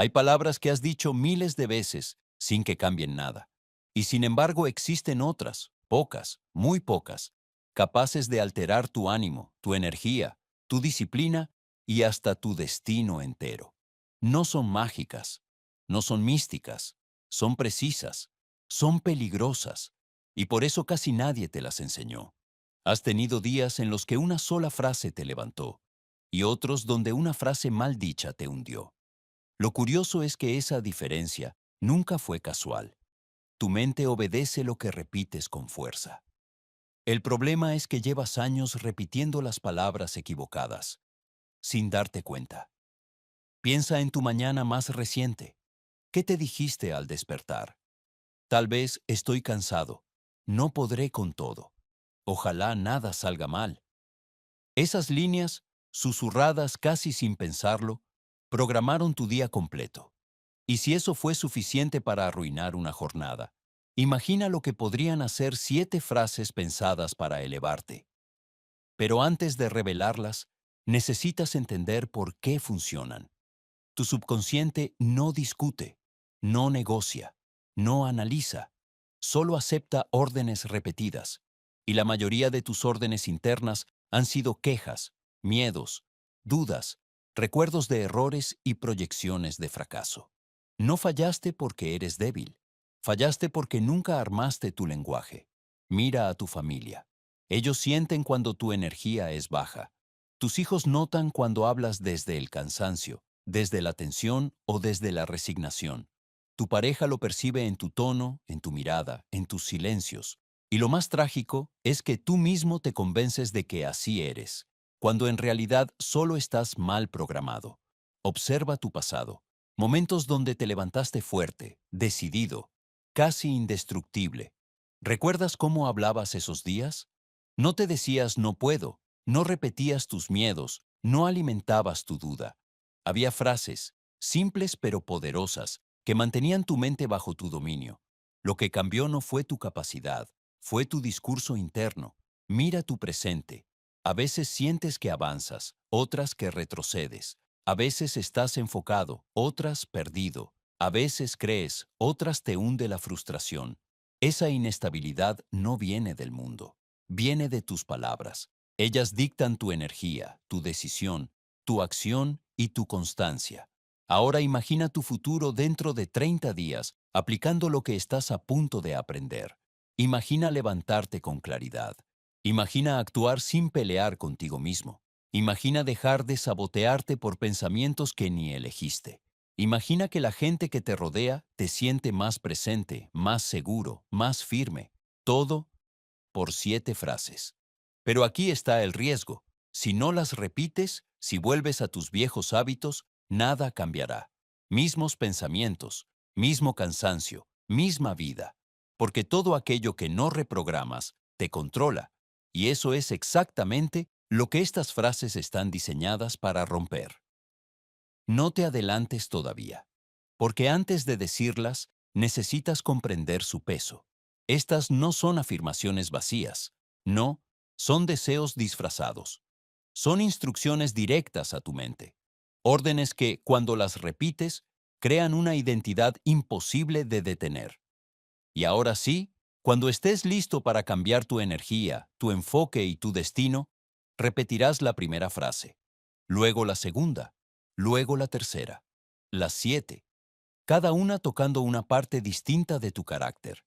Hay palabras que has dicho miles de veces sin que cambien nada. Y sin embargo existen otras, pocas, muy pocas, capaces de alterar tu ánimo, tu energía, tu disciplina y hasta tu destino entero. No son mágicas, no son místicas, son precisas, son peligrosas, y por eso casi nadie te las enseñó. Has tenido días en los que una sola frase te levantó, y otros donde una frase mal dicha te hundió. Lo curioso es que esa diferencia nunca fue casual. Tu mente obedece lo que repites con fuerza. El problema es que llevas años repitiendo las palabras equivocadas, sin darte cuenta. Piensa en tu mañana más reciente. ¿Qué te dijiste al despertar? Tal vez estoy cansado. No podré con todo. Ojalá nada salga mal. Esas líneas, susurradas casi sin pensarlo, programaron tu día completo. Y si eso fue suficiente para arruinar una jornada, imagina lo que podrían hacer 7 frases pensadas para elevarte. Pero antes de revelarlas, necesitas entender por qué funcionan. Tu subconsciente no discute, no negocia, no analiza, solo acepta órdenes repetidas. Y la mayoría de tus órdenes internas han sido quejas, miedos, dudas, recuerdos de errores y proyecciones de fracaso. No fallaste porque eres débil. Fallaste porque nunca armaste tu lenguaje. Mira a tu familia. Ellos sienten cuando tu energía es baja. Tus hijos notan cuando hablas desde el cansancio, desde la tensión o desde la resignación. Tu pareja lo percibe en tu tono, en tu mirada, en tus silencios. Y lo más trágico es que tú mismo te convences de que así eres, cuando en realidad solo estás mal programado. Observa tu pasado, momentos donde te levantaste fuerte, decidido, casi indestructible. ¿Recuerdas cómo hablabas esos días? No te decías no puedo, no repetías tus miedos, no alimentabas tu duda. Había frases, simples pero poderosas, que mantenían tu mente bajo tu dominio. Lo que cambió no fue tu capacidad, fue tu discurso interno. Mira tu presente. A veces sientes que avanzas, otras que retrocedes. A veces estás enfocado, otras perdido. A veces crees, otras te hunde la frustración. Esa inestabilidad no viene del mundo, viene de tus palabras. Ellas dictan tu energía, tu decisión, tu acción y tu constancia. Ahora imagina tu futuro dentro de 30 días, aplicando lo que estás a punto de aprender. Imagina levantarte con claridad. Imagina actuar sin pelear contigo mismo. Imagina dejar de sabotearte por pensamientos que ni elegiste. Imagina que la gente que te rodea te siente más presente, más seguro, más firme. Todo por 7 frases. Pero aquí está el riesgo. Si no las repites, si vuelves a tus viejos hábitos, nada cambiará. Mismos pensamientos, mismo cansancio, misma vida. Porque todo aquello que no reprogramas te controla. Y eso es exactamente lo que estas frases están diseñadas para romper. No te adelantes todavía, porque antes de decirlas, necesitas comprender su peso. Estas no son afirmaciones vacías, no, son deseos disfrazados. Son instrucciones directas a tu mente, órdenes que, cuando las repites, crean una identidad imposible de detener. Y ahora sí, cuando estés listo para cambiar tu energía, tu enfoque y tu destino, repetirás la primera frase, luego la segunda, luego la tercera, las 7, cada una tocando una parte distinta de tu carácter,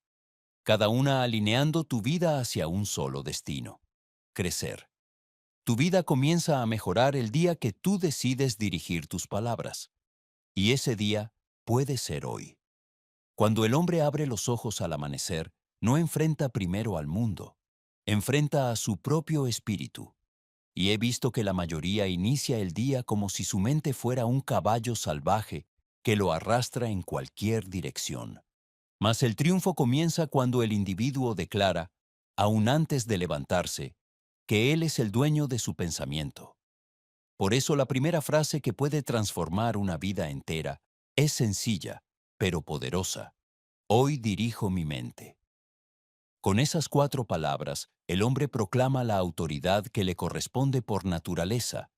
cada una alineando tu vida hacia un solo destino, crecer. Tu vida comienza a mejorar el día que tú decides dirigir tus palabras. Y ese día puede ser hoy. Cuando el hombre abre los ojos al amanecer, no enfrenta primero al mundo, enfrenta a su propio espíritu. Y he visto que la mayoría inicia el día como si su mente fuera un caballo salvaje que lo arrastra en cualquier dirección. Mas el triunfo comienza cuando el individuo declara, aún antes de levantarse, que él es el dueño de su pensamiento. Por eso la primera frase que puede transformar una vida entera es sencilla, pero poderosa. Hoy dirijo mi mente. Con esas 4 palabras, el hombre proclama la autoridad que le corresponde por naturaleza,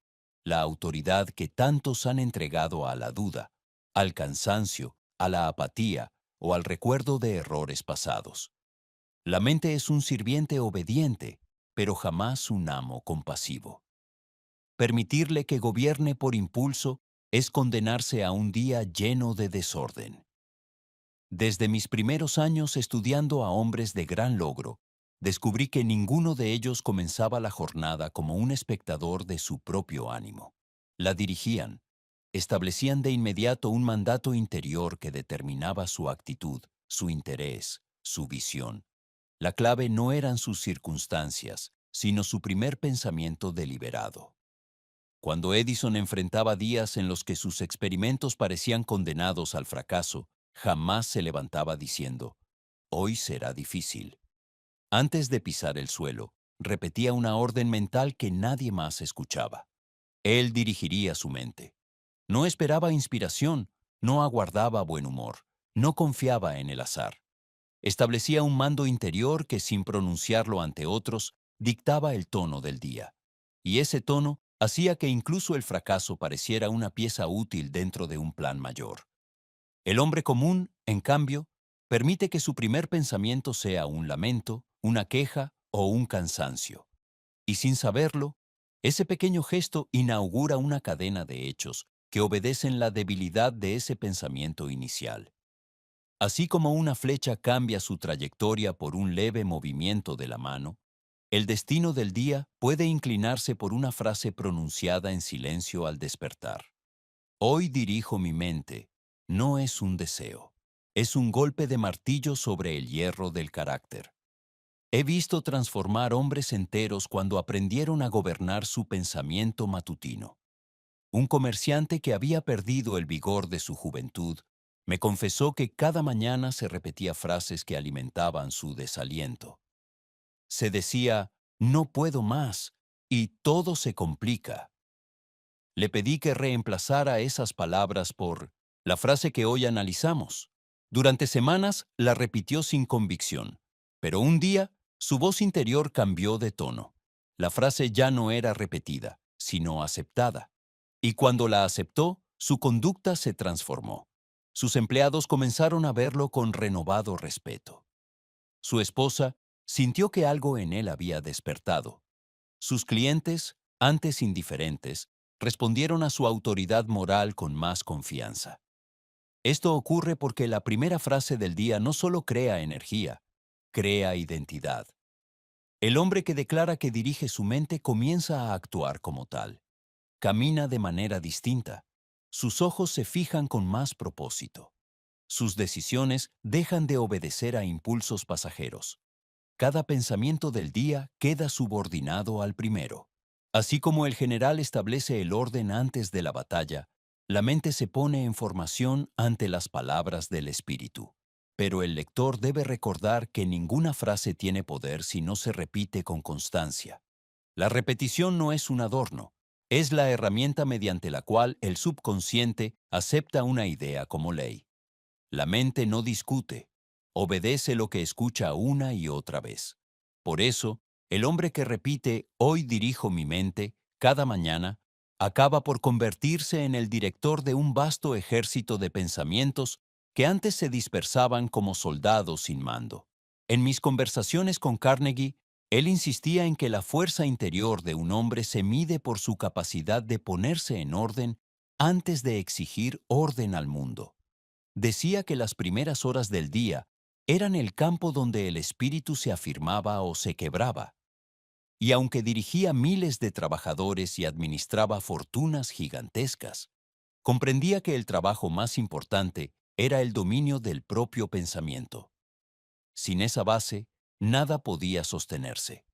la autoridad que tantos han entregado a la duda, al cansancio, a la apatía o al recuerdo de errores pasados. La mente es un sirviente obediente, pero jamás un amo compasivo. Permitirle que gobierne por impulso es condenarse a un día lleno de desorden. Desde mis primeros años estudiando a hombres de gran logro, descubrí que ninguno de ellos comenzaba la jornada como un espectador de su propio ánimo. La dirigían, establecían de inmediato un mandato interior que determinaba su actitud, su interés, su visión. La clave no eran sus circunstancias, sino su primer pensamiento deliberado. Cuando Edison enfrentaba días en los que sus experimentos parecían condenados al fracaso, jamás se levantaba diciendo, «Hoy será difícil». Antes de pisar el suelo, repetía una orden mental que nadie más escuchaba. Él dirigiría su mente. No esperaba inspiración, no aguardaba buen humor, no confiaba en el azar. Establecía un mando interior que, sin pronunciarlo ante otros, dictaba el tono del día. Y ese tono hacía que incluso el fracaso pareciera una pieza útil dentro de un plan mayor. El hombre común, en cambio, permite que su primer pensamiento sea un lamento, una queja o un cansancio. Y sin saberlo, ese pequeño gesto inaugura una cadena de hechos que obedecen la debilidad de ese pensamiento inicial. Así como una flecha cambia su trayectoria por un leve movimiento de la mano, el destino del día puede inclinarse por una frase pronunciada en silencio al despertar. Hoy dirijo mi mente. No es un deseo. Es un golpe de martillo sobre el hierro del carácter. He visto transformar hombres enteros cuando aprendieron a gobernar su pensamiento matutino. Un comerciante que había perdido el vigor de su juventud me confesó que cada mañana se repetía frases que alimentaban su desaliento. Se decía, no puedo más, y todo se complica. Le pedí que reemplazara esas palabras por la frase que hoy analizamos. Durante semanas la repitió sin convicción, pero un día su voz interior cambió de tono. La frase ya no era repetida, sino aceptada. Y cuando la aceptó, su conducta se transformó. Sus empleados comenzaron a verlo con renovado respeto. Su esposa sintió que algo en él había despertado. Sus clientes, antes indiferentes, respondieron a su autoridad moral con más confianza. Esto ocurre porque la primera frase del día no solo crea energía, crea identidad. El hombre que declara que dirige su mente comienza a actuar como tal. Camina de manera distinta. Sus ojos se fijan con más propósito. Sus decisiones dejan de obedecer a impulsos pasajeros. Cada pensamiento del día queda subordinado al primero. Así como el general establece el orden antes de la batalla, la mente se pone en formación ante las palabras del espíritu. Pero el lector debe recordar que ninguna frase tiene poder si no se repite con constancia. La repetición no es un adorno, es la herramienta mediante la cual el subconsciente acepta una idea como ley. La mente no discute, obedece lo que escucha una y otra vez. Por eso, el hombre que repite «Hoy dirijo mi mente» cada mañana, acaba por convertirse en el director de un vasto ejército de pensamientos que antes se dispersaban como soldados sin mando. En mis conversaciones con Carnegie, él insistía en que la fuerza interior de un hombre se mide por su capacidad de ponerse en orden antes de exigir orden al mundo. Decía que las primeras horas del día eran el campo donde el espíritu se afirmaba o se quebraba. Y aunque dirigía miles de trabajadores y administraba fortunas gigantescas, comprendía que el trabajo más importante era el dominio del propio pensamiento. Sin esa base, nada podía sostenerse.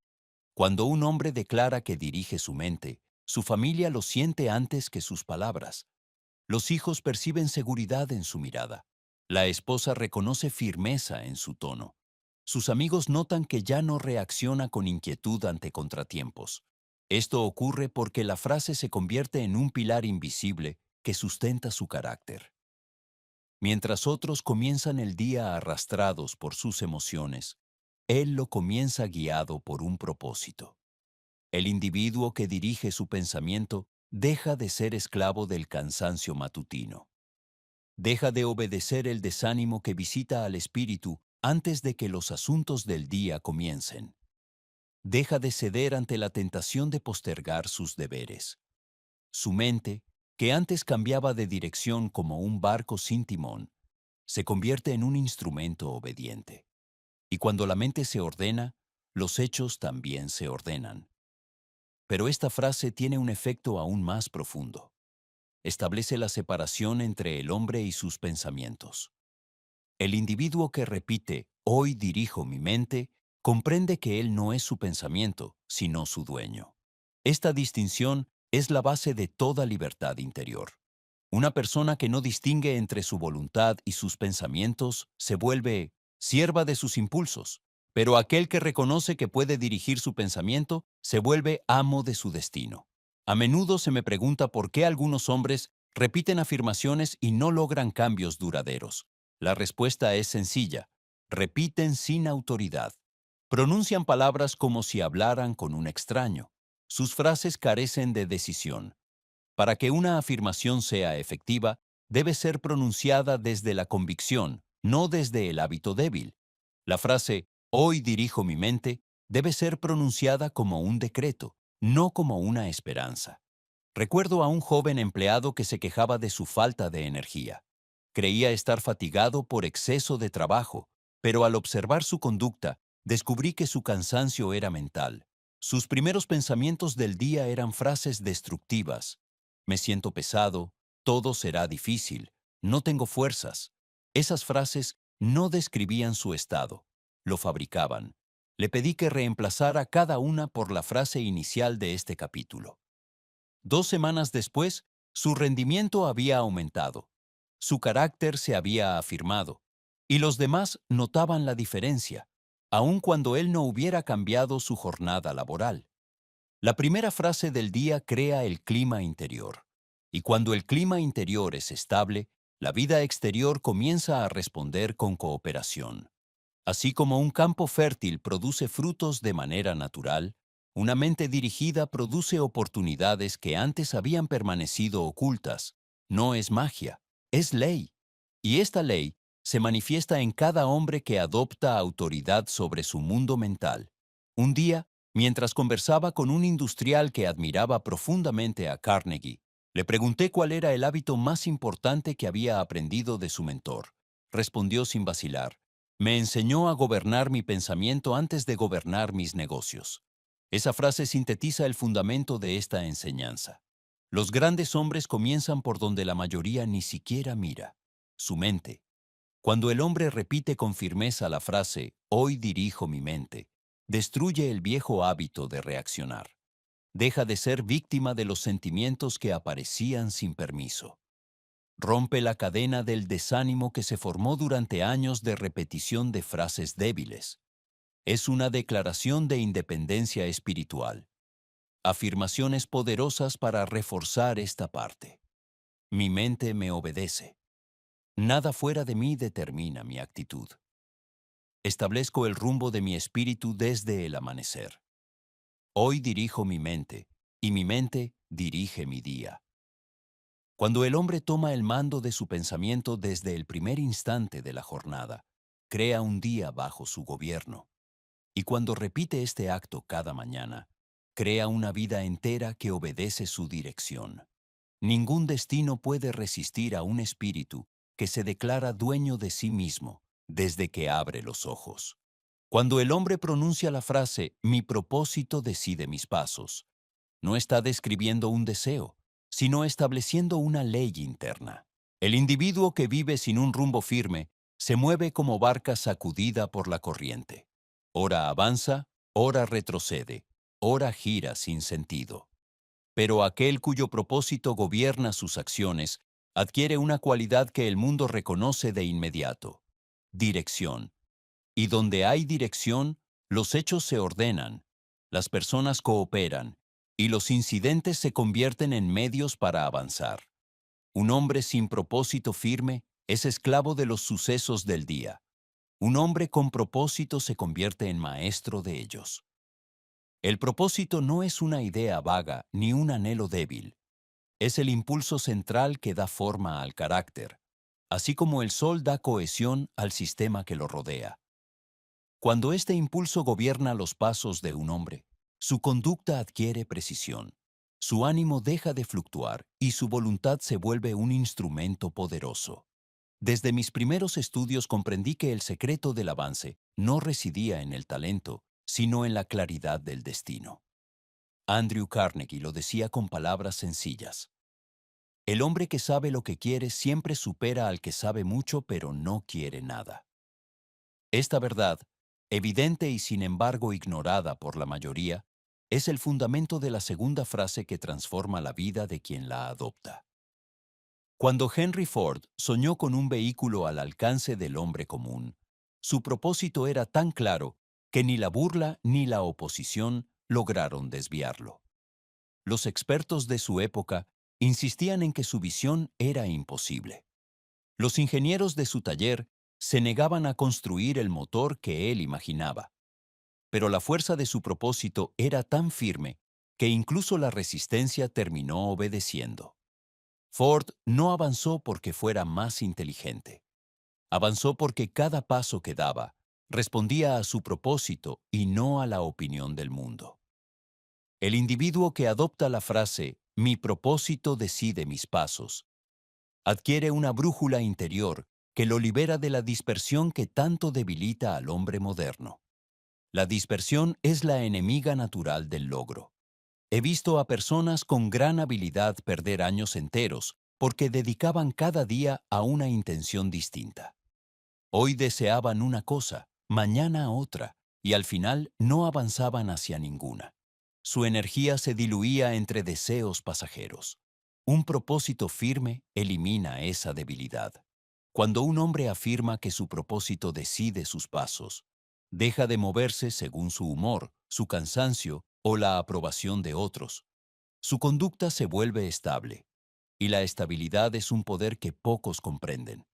Cuando un hombre declara que dirige su mente, su familia lo siente antes que sus palabras. Los hijos perciben seguridad en su mirada. La esposa reconoce firmeza en su tono. Sus amigos notan que ya no reacciona con inquietud ante contratiempos. Esto ocurre porque la frase se convierte en un pilar invisible que sustenta su carácter. Mientras otros comienzan el día arrastrados por sus emociones, él lo comienza guiado por un propósito. El individuo que dirige su pensamiento deja de ser esclavo del cansancio matutino. Deja de obedecer el desánimo que visita al espíritu antes de que los asuntos del día comiencen. Deja de ceder ante la tentación de postergar sus deberes. Su mente, que antes cambiaba de dirección como un barco sin timón, se convierte en un instrumento obediente. Y cuando la mente se ordena, los hechos también se ordenan. Pero esta frase tiene un efecto aún más profundo. Establece la separación entre el hombre y sus pensamientos. El individuo que repite, hoy dirijo mi mente, comprende que él no es su pensamiento, sino su dueño. Esta distinción es la base de toda libertad interior. Una persona que no distingue entre su voluntad y sus pensamientos se vuelve sierva de sus impulsos, pero aquel que reconoce que puede dirigir su pensamiento se vuelve amo de su destino. A menudo se me pregunta por qué algunos hombres repiten afirmaciones y no logran cambios duraderos. La respuesta es sencilla: repiten sin autoridad. Pronuncian palabras como si hablaran con un extraño. Sus frases carecen de decisión. Para que una afirmación sea efectiva, debe ser pronunciada desde la convicción, no desde el hábito débil. La frase «hoy dirijo mi mente» debe ser pronunciada como un decreto, no como una esperanza. Recuerdo a un joven empleado que se quejaba de su falta de energía. Creía estar fatigado por exceso de trabajo, pero al observar su conducta, descubrí que su cansancio era mental. Sus primeros pensamientos del día eran frases destructivas. Me siento pesado, todo será difícil, no tengo fuerzas. Esas frases no describían su estado, lo fabricaban. Le pedí que reemplazara cada una por la frase inicial de este capítulo. 2 semanas después, su rendimiento había aumentado, su carácter se había afirmado, y los demás notaban la diferencia, aun cuando él no hubiera cambiado su jornada laboral. La primera frase del día crea el clima interior, y cuando el clima interior es estable, la vida exterior comienza a responder con cooperación. Así como un campo fértil produce frutos de manera natural, una mente dirigida produce oportunidades que antes habían permanecido ocultas. No es magia, es ley. Y esta ley se manifiesta en cada hombre que adopta autoridad sobre su mundo mental. Un día, mientras conversaba con un industrial que admiraba profundamente a Carnegie, le pregunté cuál era el hábito más importante que había aprendido de su mentor. Respondió sin vacilar: me enseñó a gobernar mi pensamiento antes de gobernar mis negocios. Esa frase sintetiza el fundamento de esta enseñanza. Los grandes hombres comienzan por donde la mayoría ni siquiera mira: su mente. Cuando el hombre repite con firmeza la frase «hoy dirijo mi mente», destruye el viejo hábito de reaccionar. Deja de ser víctima de los sentimientos que aparecían sin permiso. Rompe la cadena del desánimo que se formó durante años de repetición de frases débiles. Es una declaración de independencia espiritual. Afirmaciones poderosas para reforzar esta parte. Mi mente me obedece. Nada fuera de mí determina mi actitud. Establezco el rumbo de mi espíritu desde el amanecer. Hoy dirijo mi mente, y mi mente dirige mi día. Cuando el hombre toma el mando de su pensamiento desde el primer instante de la jornada, crea un día bajo su gobierno. Y cuando repite este acto cada mañana, crea una vida entera que obedece su dirección. Ningún destino puede resistir a un espíritu que se declara dueño de sí mismo desde que abre los ojos. Cuando el hombre pronuncia la frase «mi propósito decide mis pasos», no está describiendo un deseo, sino estableciendo una ley interna. El individuo que vive sin un rumbo firme se mueve como barca sacudida por la corriente. Ora avanza, ora retrocede, ora gira sin sentido. Pero aquel cuyo propósito gobierna sus acciones adquiere una cualidad que el mundo reconoce de inmediato: dirección. Y donde hay dirección, los hechos se ordenan, las personas cooperan, y los incidentes se convierten en medios para avanzar. Un hombre sin propósito firme es esclavo de los sucesos del día. Un hombre con propósito se convierte en maestro de ellos. El propósito no es una idea vaga ni un anhelo débil. Es el impulso central que da forma al carácter. así como el sol da cohesión al sistema que lo rodea. Cuando este impulso gobierna los pasos de un hombre, su conducta adquiere precisión, su ánimo deja de fluctuar y su voluntad se vuelve un instrumento poderoso. Desde mis primeros estudios comprendí que el secreto del avance no residía en el talento, sino en la claridad del destino. Andrew Carnegie lo decía con palabras sencillas. El hombre que sabe lo que quiere siempre supera al que sabe mucho pero no quiere nada. Esta verdad, evidente y sin embargo ignorada por la mayoría, es el fundamento de la segunda frase que transforma la vida de quien la adopta. Cuando Henry Ford soñó con un vehículo al alcance del hombre común, su propósito era tan claro que ni la burla ni la oposición lograron desviarlo. Los expertos de su época insistían en que su visión era imposible. Los ingenieros de su taller se negaban a construir el motor que él imaginaba. Pero la fuerza de su propósito era tan firme que incluso la resistencia terminó obedeciendo. Ford no avanzó porque fuera más inteligente. Avanzó porque cada paso que daba respondía a su propósito y no a la opinión del mundo. El individuo que adopta la frase «mi propósito decide mis pasos» adquiere una brújula interior que lo libera de la dispersión que tanto debilita al hombre moderno. La dispersión es la enemiga natural del logro. He visto a personas con gran habilidad perder años enteros porque dedicaban cada día a una intención distinta. Hoy deseaban una cosa, mañana otra, y al final no avanzaban hacia ninguna. Su energía se diluía entre deseos pasajeros. Un propósito firme elimina esa debilidad. Cuando un hombre afirma que su propósito decide sus pasos, deja de moverse según su humor, su cansancio o la aprobación de otros. Su conducta se vuelve estable, y la estabilidad es un poder que pocos comprenden.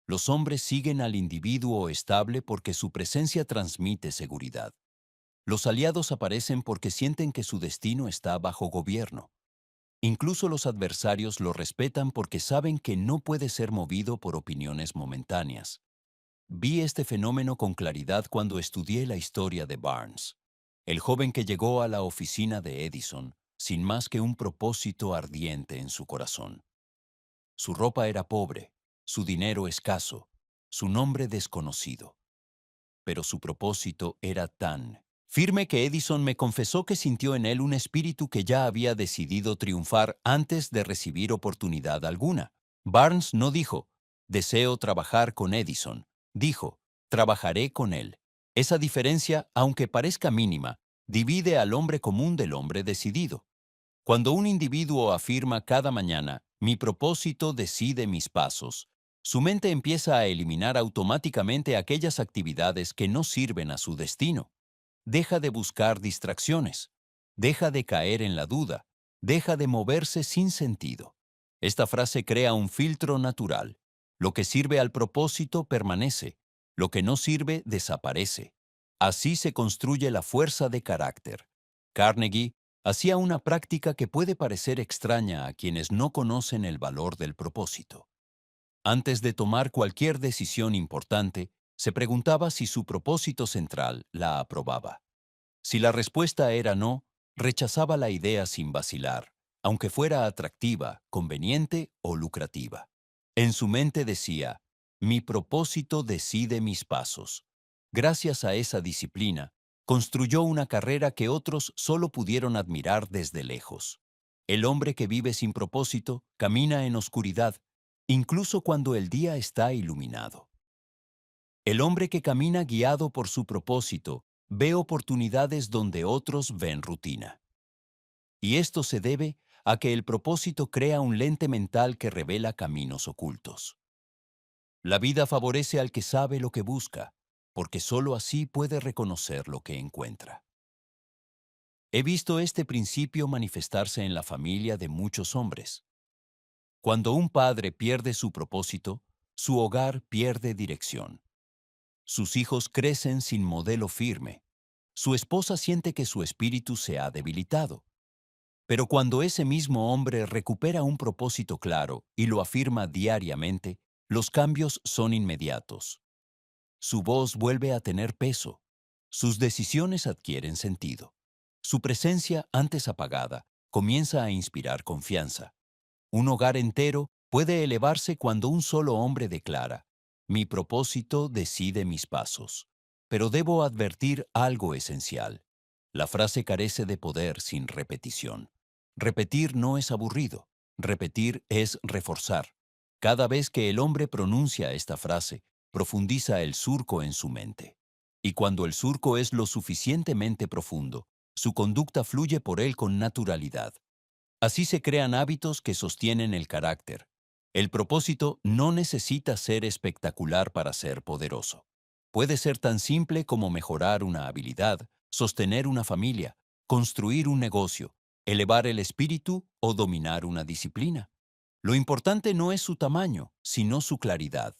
Los hombres siguen al individuo estable porque su presencia transmite seguridad. Los aliados aparecen porque sienten que su destino está bajo gobierno. Incluso los adversarios lo respetan porque saben que no puede ser movido por opiniones momentáneas. Vi este fenómeno con claridad cuando estudié la historia de Barnes, el joven que llegó a la oficina de Edison sin más que un propósito ardiente en su corazón. Su ropa era pobre, su dinero escaso, su nombre desconocido. Pero su propósito era tan firme que Edison me confesó que sintió en él un espíritu que ya había decidido triunfar antes de recibir oportunidad alguna. Barnes no dijo, deseo trabajar con Edison. Dijo, trabajaré con él. Esa diferencia, aunque parezca mínima, divide al hombre común del hombre decidido. Cuando un individuo afirma cada mañana, mi propósito decide mis pasos, su mente empieza a eliminar automáticamente aquellas actividades que no sirven a su destino. Deja de buscar distracciones, deja de caer en la duda, deja de moverse sin sentido. Esta frase crea un filtro natural. Lo que sirve al propósito permanece, lo que no sirve desaparece. Así se construye la fuerza de carácter. Carnegie hacía una práctica que puede parecer extraña a quienes no conocen el valor del propósito. Antes de tomar cualquier decisión importante, se preguntaba si su propósito central la aprobaba. Si la respuesta era no, rechazaba la idea sin vacilar, aunque fuera atractiva, conveniente o lucrativa. En su mente decía, mi propósito decide mis pasos. Gracias a esa disciplina, construyó una carrera que otros solo pudieron admirar desde lejos. El hombre que vive sin propósito camina en oscuridad, incluso cuando el día está iluminado. El hombre que camina guiado por su propósito ve oportunidades donde otros ven rutina. Y esto se debe a que el propósito crea un lente mental que revela caminos ocultos. La vida favorece al que sabe lo que busca, porque sólo así puede reconocer lo que encuentra. He visto este principio manifestarse en la familia de muchos hombres. Cuando un padre pierde su propósito, su hogar pierde dirección. Sus hijos crecen sin modelo firme. Su esposa siente que su espíritu se ha debilitado. Pero cuando ese mismo hombre recupera un propósito claro y lo afirma diariamente, Los cambios son inmediatos. Su voz vuelve a tener peso. Sus decisiones adquieren sentido. Su presencia, antes apagada, comienza a inspirar confianza. Un hogar entero puede elevarse cuando un solo hombre declara: mi propósito decide mis pasos. Pero debo advertir algo esencial. La frase carece de poder sin repetición. Repetir no es aburrido. Repetir es reforzar. Cada vez que el hombre pronuncia esta frase, profundiza el surco en su mente. Y cuando el surco es lo suficientemente profundo, su conducta fluye por él con naturalidad. Así se crean hábitos que sostienen el carácter. El propósito no necesita ser espectacular para ser poderoso. Puede ser tan simple como mejorar una habilidad, sostener una familia, construir un negocio, elevar el espíritu o dominar una disciplina. Lo importante no es su tamaño, sino su claridad.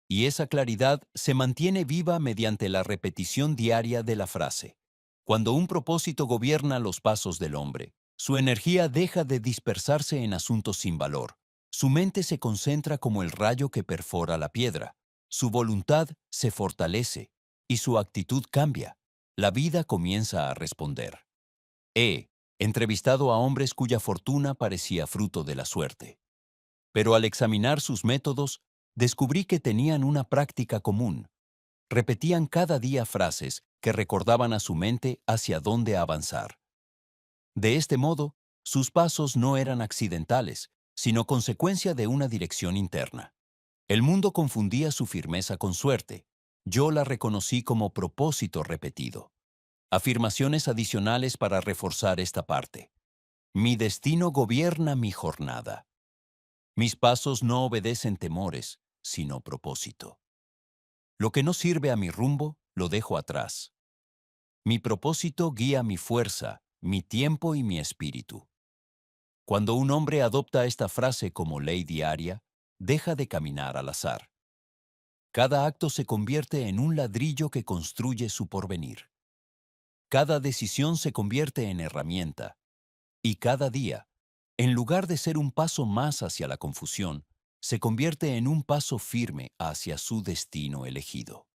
Y esa claridad se mantiene viva mediante la repetición diaria de la frase. Cuando un propósito gobierna los pasos del hombre, su energía deja de dispersarse en asuntos sin valor. Su mente se concentra como el rayo que perfora la piedra. Su voluntad se fortalece y su actitud cambia. La vida comienza a responder. He entrevistado a hombres cuya fortuna parecía fruto de la suerte. Pero al examinar sus métodos, descubrí que tenían una práctica común. Repetían cada día frases que recordaban a su mente hacia dónde avanzar. De este modo, sus pasos no eran accidentales, sino consecuencia de una dirección interna. El mundo confundía su firmeza con suerte. Yo la reconocí como propósito repetido. Afirmaciones adicionales para reforzar esta parte. Mi destino gobierna mi jornada. Mis pasos no obedecen temores, sino propósito. Lo que no sirve a mi rumbo, lo dejo atrás. Mi propósito guía mi fuerza, mi tiempo y mi espíritu. Cuando un hombre adopta esta frase como ley diaria, deja de caminar al azar. Cada acto se convierte en un ladrillo que construye su porvenir. Cada decisión se convierte en herramienta. Y cada día, en lugar de ser un paso más hacia la confusión, se convierte en un paso firme hacia su destino elegido.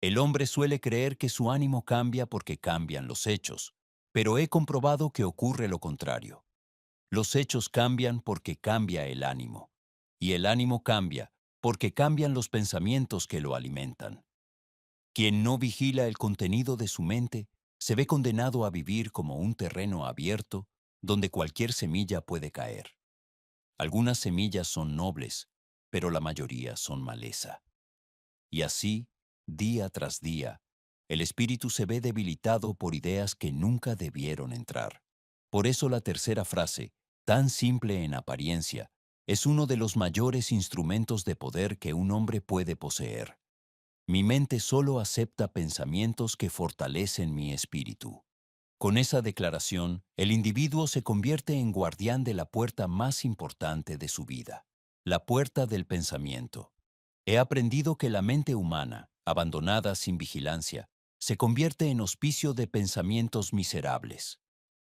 El hombre suele creer que su ánimo cambia porque cambian los hechos, pero he comprobado que ocurre lo contrario. Los hechos cambian porque cambia el ánimo, y el ánimo cambia porque cambian los pensamientos que lo alimentan. Quien no vigila el contenido de su mente se ve condenado a vivir como un terreno abierto donde cualquier semilla puede caer. Algunas semillas son nobles, pero la mayoría son maleza. Y así, día tras día, el espíritu se ve debilitado por ideas que nunca debieron entrar. Por eso la tercera frase, tan simple en apariencia, es uno de los mayores instrumentos de poder que un hombre puede poseer. Mi mente solo acepta pensamientos que fortalecen mi espíritu. Con esa declaración, el individuo se convierte en guardián de la puerta más importante de su vida, la puerta del pensamiento. He aprendido que la mente humana, abandonada sin vigilancia, se convierte en hospicio de pensamientos miserables,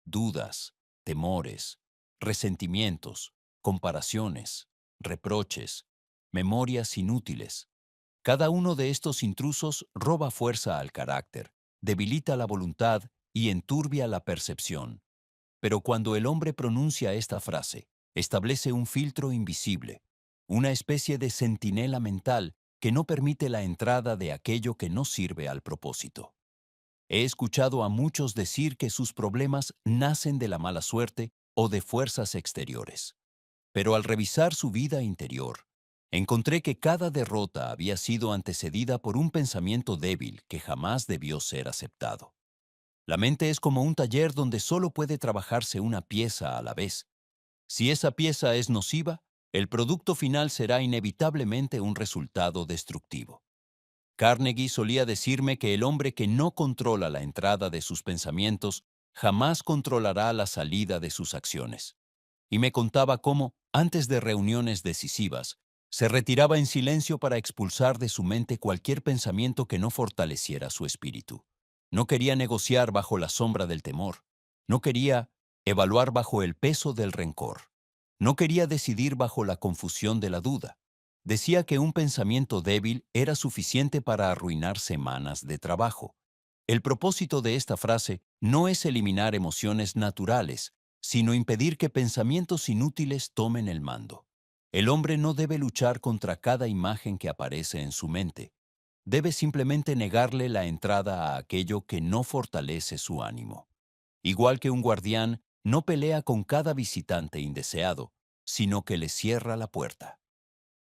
dudas, temores, resentimientos, comparaciones, reproches, memorias inútiles. Cada uno de estos intrusos roba fuerza al carácter, debilita la voluntad y enturbia la percepción. Pero cuando el hombre pronuncia esta frase, establece un filtro invisible, una especie de centinela mental que no permite la entrada de aquello que no sirve al propósito. He escuchado a muchos decir que sus problemas nacen de la mala suerte o de fuerzas exteriores. Pero al revisar su vida interior, encontré que cada derrota había sido antecedida por un pensamiento débil que jamás debió ser aceptado. La mente es como un taller donde solo puede trabajarse una pieza a la vez. Si esa pieza es nociva, el producto final será inevitablemente un resultado destructivo. Carnegie solía decirme que el hombre que no controla la entrada de sus pensamientos jamás controlará la salida de sus acciones. Y me contaba cómo, antes de reuniones decisivas, se retiraba en silencio para expulsar de su mente cualquier pensamiento que no fortaleciera su espíritu. No quería negociar bajo la sombra del temor. No quería evaluar bajo el peso del rencor. No quería decidir bajo la confusión de la duda. Decía que un pensamiento débil era suficiente para arruinar semanas de trabajo. El propósito de esta frase no es eliminar emociones naturales, sino impedir que pensamientos inútiles tomen el mando. El hombre no debe luchar contra cada imagen que aparece en su mente. Debe simplemente negarle la entrada a aquello que no fortalece su ánimo. Igual que un guardián, no pelea con cada visitante indeseado, sino que le cierra la puerta.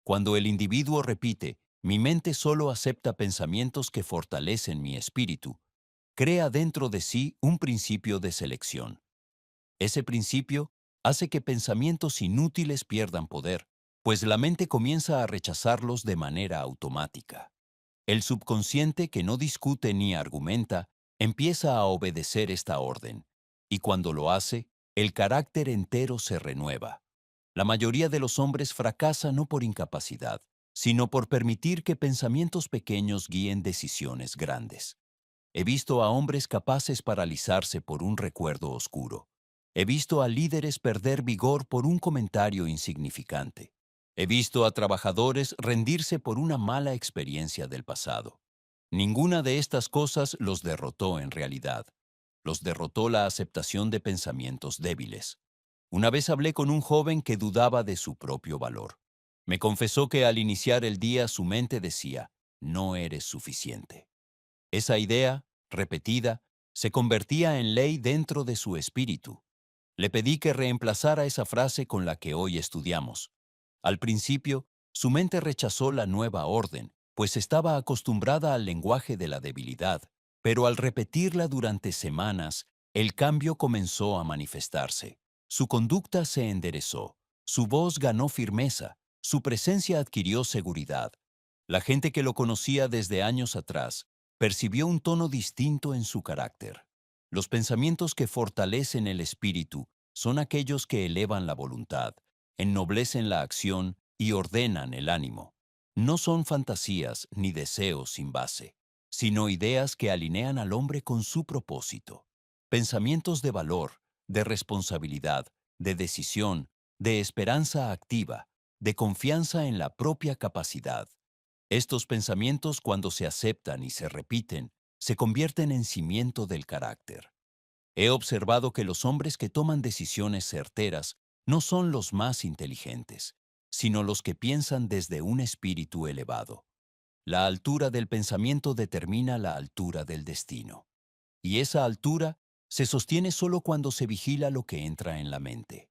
Cuando el individuo repite, mi mente solo acepta pensamientos que fortalecen mi espíritu, crea dentro de sí un principio de selección. Ese principio hace que pensamientos inútiles pierdan poder, pues la mente comienza a rechazarlos de manera automática. El subconsciente, que no discute ni argumenta, empieza a obedecer esta orden, y cuando lo hace, el carácter entero se renueva. La mayoría de los hombres fracasa no por incapacidad, sino por permitir que pensamientos pequeños guíen decisiones grandes. He visto a hombres capaces paralizarse por un recuerdo oscuro. He visto a líderes perder vigor por un comentario insignificante. He visto a trabajadores rendirse por una mala experiencia del pasado. Ninguna de estas cosas los derrotó en realidad. Los derrotó la aceptación de pensamientos débiles. Una vez hablé con un joven que dudaba de su propio valor. Me confesó que al iniciar el día su mente decía, no eres suficiente. Esa idea, repetida, se convertía en ley dentro de su espíritu. Le pedí que reemplazara esa frase con la que hoy estudiamos. Al principio, su mente rechazó la nueva orden, pues estaba acostumbrada al lenguaje de la debilidad, pero al repetirla durante semanas, el cambio comenzó a manifestarse. Su conducta se enderezó, su voz ganó firmeza, su presencia adquirió seguridad. La gente que lo conocía desde años atrás percibió un tono distinto en su carácter. Los pensamientos que fortalecen el espíritu son aquellos que elevan la voluntad, ennoblecen la acción y ordenan el ánimo. No son fantasías ni deseos sin base, sino ideas que alinean al hombre con su propósito. Pensamientos de valor, de responsabilidad, de decisión, de esperanza activa, de confianza en la propia capacidad. Estos pensamientos, cuando se aceptan y se repiten, se convierten en cimiento del carácter. He observado que los hombres que toman decisiones certeras no son los más inteligentes, sino los que piensan desde un espíritu elevado. La altura del pensamiento determina la altura del destino. Y esa altura se sostiene solo cuando se vigila lo que entra en la mente.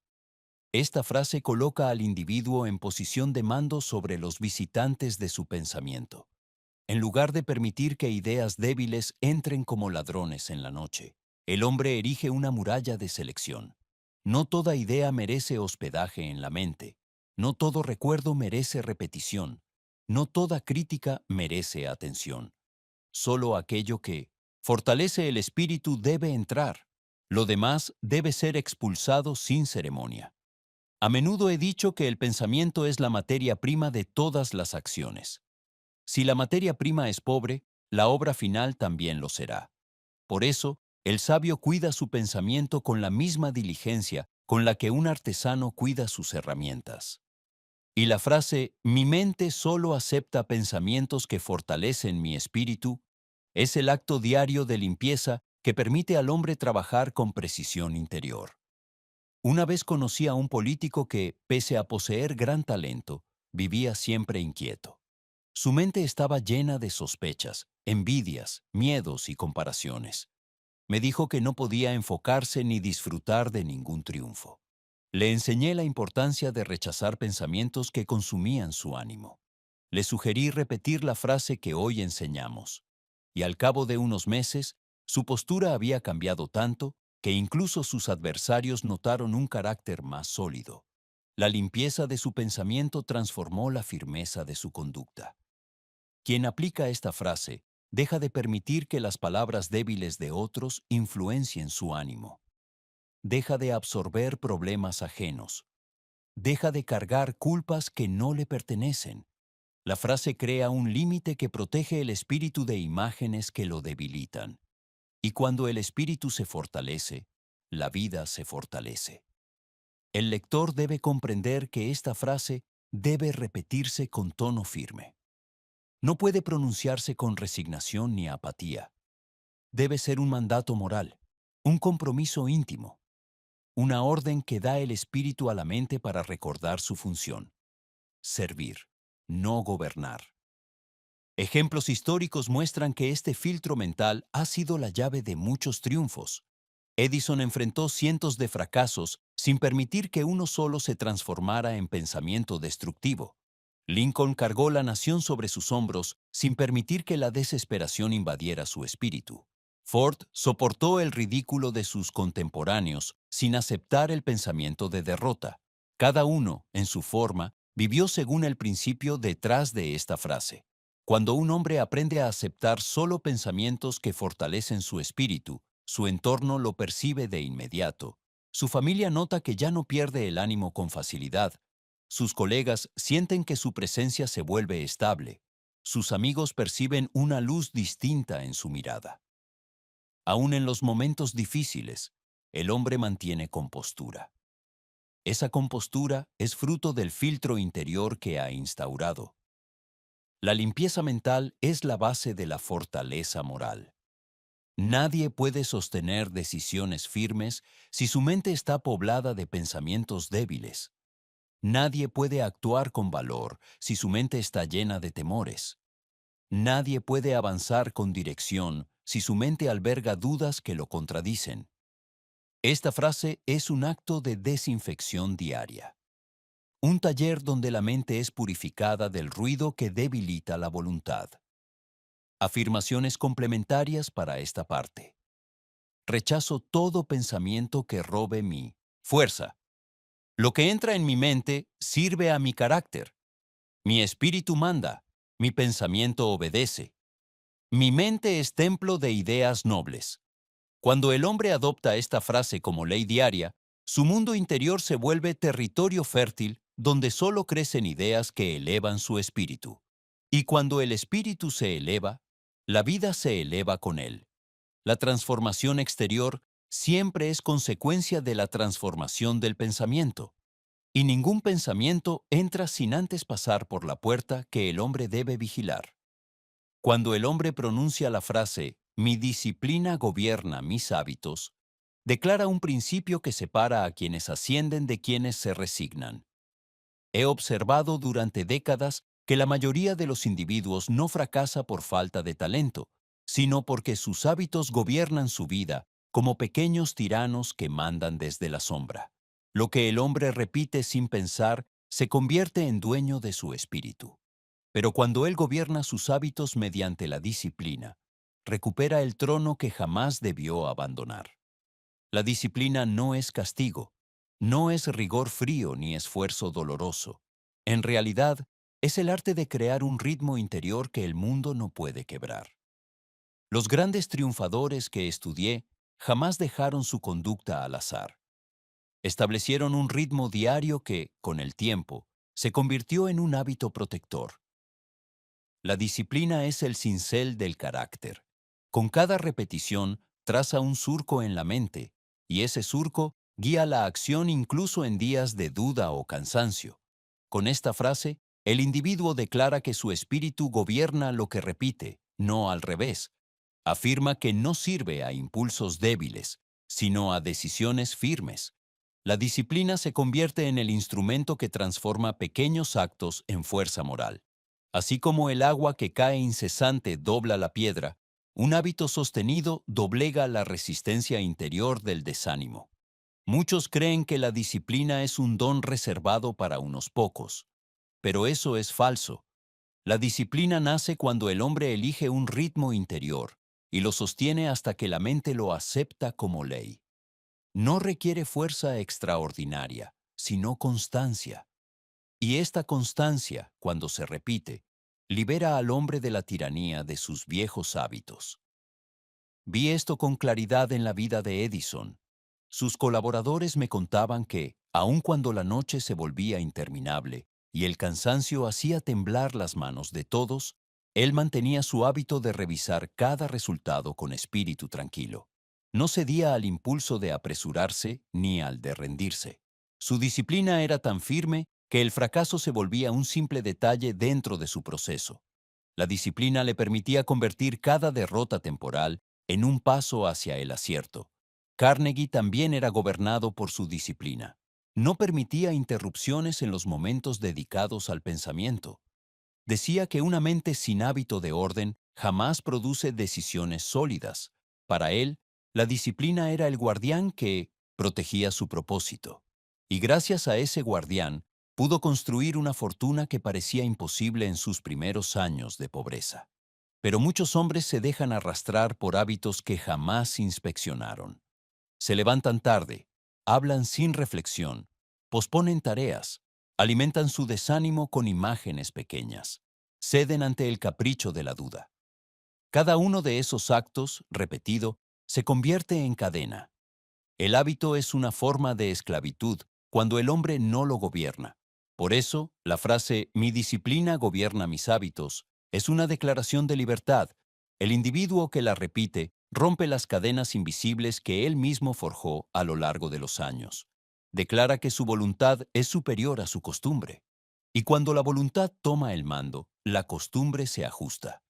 Esta frase coloca al individuo en posición de mando sobre los visitantes de su pensamiento. En lugar de permitir que ideas débiles entren como ladrones en la noche, el hombre erige una muralla de selección. No toda idea merece hospedaje en la mente. No todo recuerdo merece repetición. No toda crítica merece atención. Solo aquello que fortalece el espíritu debe entrar. Lo demás debe ser expulsado sin ceremonia. A menudo he dicho que el pensamiento es la materia prima de todas las acciones. Si la materia prima es pobre, la obra final también lo será. Por eso, el sabio cuida su pensamiento con la misma diligencia con la que un artesano cuida sus herramientas. Y la frase, mi mente solo acepta pensamientos que fortalecen mi espíritu, es el acto diario de limpieza que permite al hombre trabajar con precisión interior. Una vez conocí a un político que, pese a poseer gran talento, vivía siempre inquieto. Su mente estaba llena de sospechas, envidias, miedos y comparaciones. Me dijo que no podía enfocarse ni disfrutar de ningún triunfo. Le enseñé la importancia de rechazar pensamientos que consumían su ánimo. Le sugerí repetir la frase que hoy enseñamos. Y al cabo de unos meses, su postura había cambiado tanto que incluso sus adversarios notaron un carácter más sólido. La limpieza de su pensamiento transformó la firmeza de su conducta. Quien aplica esta frase deja de permitir que las palabras débiles de otros influencien su ánimo. Deja de absorber problemas ajenos. Deja de cargar culpas que no le pertenecen. La frase crea un límite que protege el espíritu de imágenes que lo debilitan. Y cuando el espíritu se fortalece, la vida se fortalece. El lector debe comprender que esta frase debe repetirse con tono firme. No puede pronunciarse con resignación ni apatía. Debe ser un mandato moral, un compromiso íntimo, una orden que da el espíritu a la mente para recordar su función: servir, no gobernar. Ejemplos históricos muestran que este filtro mental ha sido la llave de muchos triunfos. Edison enfrentó cientos de fracasos sin permitir que uno solo se transformara en pensamiento destructivo. Lincoln cargó la nación sobre sus hombros sin permitir que la desesperación invadiera su espíritu. Ford soportó el ridículo de sus contemporáneos sin aceptar el pensamiento de derrota. Cada uno, en su forma, vivió según el principio detrás de esta frase. Cuando un hombre aprende a aceptar solo pensamientos que fortalecen su espíritu, su entorno lo percibe de inmediato. Su familia nota que ya no pierde el ánimo con facilidad. Sus colegas sienten que su presencia se vuelve estable. Sus amigos perciben una luz distinta en su mirada. Aún en los momentos difíciles, el hombre mantiene compostura. Esa compostura es fruto del filtro interior que ha instaurado. La limpieza mental es la base de la fortaleza moral. Nadie puede sostener decisiones firmes si su mente está poblada de pensamientos débiles. Nadie puede actuar con valor si su mente está llena de temores. Nadie puede avanzar con dirección si su mente alberga dudas que lo contradicen. Esta frase es un acto de desinfección diaria. Un taller donde la mente es purificada del ruido que debilita la voluntad. Afirmaciones complementarias para esta parte. Rechazo todo pensamiento que robe mi fuerza. Lo que entra en mi mente sirve a mi carácter. Mi espíritu manda, mi pensamiento obedece. Mi mente es templo de ideas nobles. Cuando el hombre adopta esta frase como ley diaria, su mundo interior se vuelve territorio fértil donde solo crecen ideas que elevan su espíritu. Y cuando el espíritu se eleva, la vida se eleva con él. La transformación exterior siempre es consecuencia de la transformación del pensamiento. Y ningún pensamiento entra sin antes pasar por la puerta que el hombre debe vigilar. Cuando el hombre pronuncia la frase «Mi disciplina gobierna mis hábitos», declara un principio que separa a quienes ascienden de quienes se resignan. He observado durante décadas que la mayoría de los individuos no fracasa por falta de talento, sino porque sus hábitos gobiernan su vida como pequeños tiranos que mandan desde la sombra. Lo que el hombre repite sin pensar se convierte en dueño de su espíritu. Pero cuando él gobierna sus hábitos mediante la disciplina, recupera el trono que jamás debió abandonar. La disciplina no es castigo, no es rigor frío ni esfuerzo doloroso. En realidad, es el arte de crear un ritmo interior que el mundo no puede quebrar. Los grandes triunfadores que estudié jamás dejaron su conducta al azar. Establecieron un ritmo diario que, con el tiempo, se convirtió en un hábito protector. La disciplina es el cincel del carácter. Con cada repetición, traza un surco en la mente, y ese surco guía la acción incluso en días de duda o cansancio. Con esta frase, el individuo declara que su espíritu gobierna lo que repite, no al revés. Afirma que no sirve a impulsos débiles, sino a decisiones firmes. La disciplina se convierte en el instrumento que transforma pequeños actos en fuerza moral. Así como el agua que cae incesante dobla la piedra, un hábito sostenido doblega la resistencia interior del desánimo. Muchos creen que la disciplina es un don reservado para unos pocos, pero eso es falso. La disciplina nace cuando el hombre elige un ritmo interior y lo sostiene hasta que la mente lo acepta como ley. No requiere fuerza extraordinaria, sino constancia. Y esta constancia, cuando se repite, libera al hombre de la tiranía de sus viejos hábitos. Vi esto con claridad en la vida de Edison. Sus colaboradores me contaban que, aun cuando la noche se volvía interminable y el cansancio hacía temblar las manos de todos, él mantenía su hábito de revisar cada resultado con espíritu tranquilo. No cedía al impulso de apresurarse ni al de rendirse. Su disciplina era tan firme que el fracaso se volvía un simple detalle dentro de su proceso. La disciplina le permitía convertir cada derrota temporal en un paso hacia el acierto. Carnegie también era gobernado por su disciplina. No permitía interrupciones en los momentos dedicados al pensamiento. Decía que una mente sin hábito de orden jamás produce decisiones sólidas. Para él, la disciplina era el guardián que protegía su propósito. Y gracias a ese guardián, pudo construir una fortuna que parecía imposible en sus primeros años de pobreza. Pero muchos hombres se dejan arrastrar por hábitos que jamás inspeccionaron. Se levantan tarde, hablan sin reflexión, posponen tareas, alimentan su desánimo con imágenes pequeñas, ceden ante el capricho de la duda. Cada uno de esos actos, repetido, se convierte en cadena. El hábito es una forma de esclavitud cuando el hombre no lo gobierna. Por eso, la frase "mi disciplina gobierna mis hábitos" es una declaración de libertad. El individuo que la repite rompe las cadenas invisibles que él mismo forjó a lo largo de los años. Declara que su voluntad es superior a su costumbre. Y cuando la voluntad toma el mando, la costumbre se ajusta.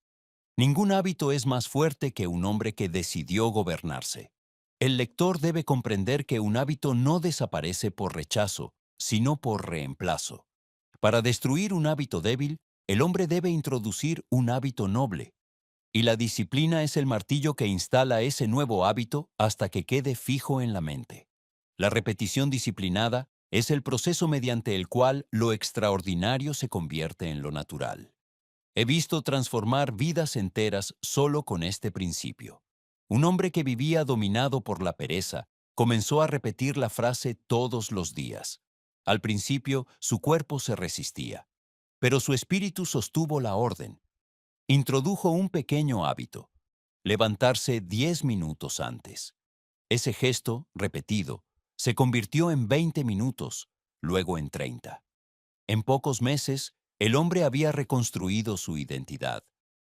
Ningún hábito es más fuerte que un hombre que decidió gobernarse. El lector debe comprender que un hábito no desaparece por rechazo, sino por reemplazo. Para destruir un hábito débil, el hombre debe introducir un hábito noble. Y la disciplina es el martillo que instala ese nuevo hábito hasta que quede fijo en la mente. La repetición disciplinada es el proceso mediante el cual lo extraordinario se convierte en lo natural. He visto transformar vidas enteras solo con este principio. Un hombre que vivía dominado por la pereza comenzó a repetir la frase todos los días. Al principio, su cuerpo se resistía, pero su espíritu sostuvo la orden. Introdujo un pequeño hábito: levantarse 10 minutos antes. Ese gesto, repetido, se convirtió en 20 minutos, luego en 30. En pocos meses, el hombre había reconstruido su identidad.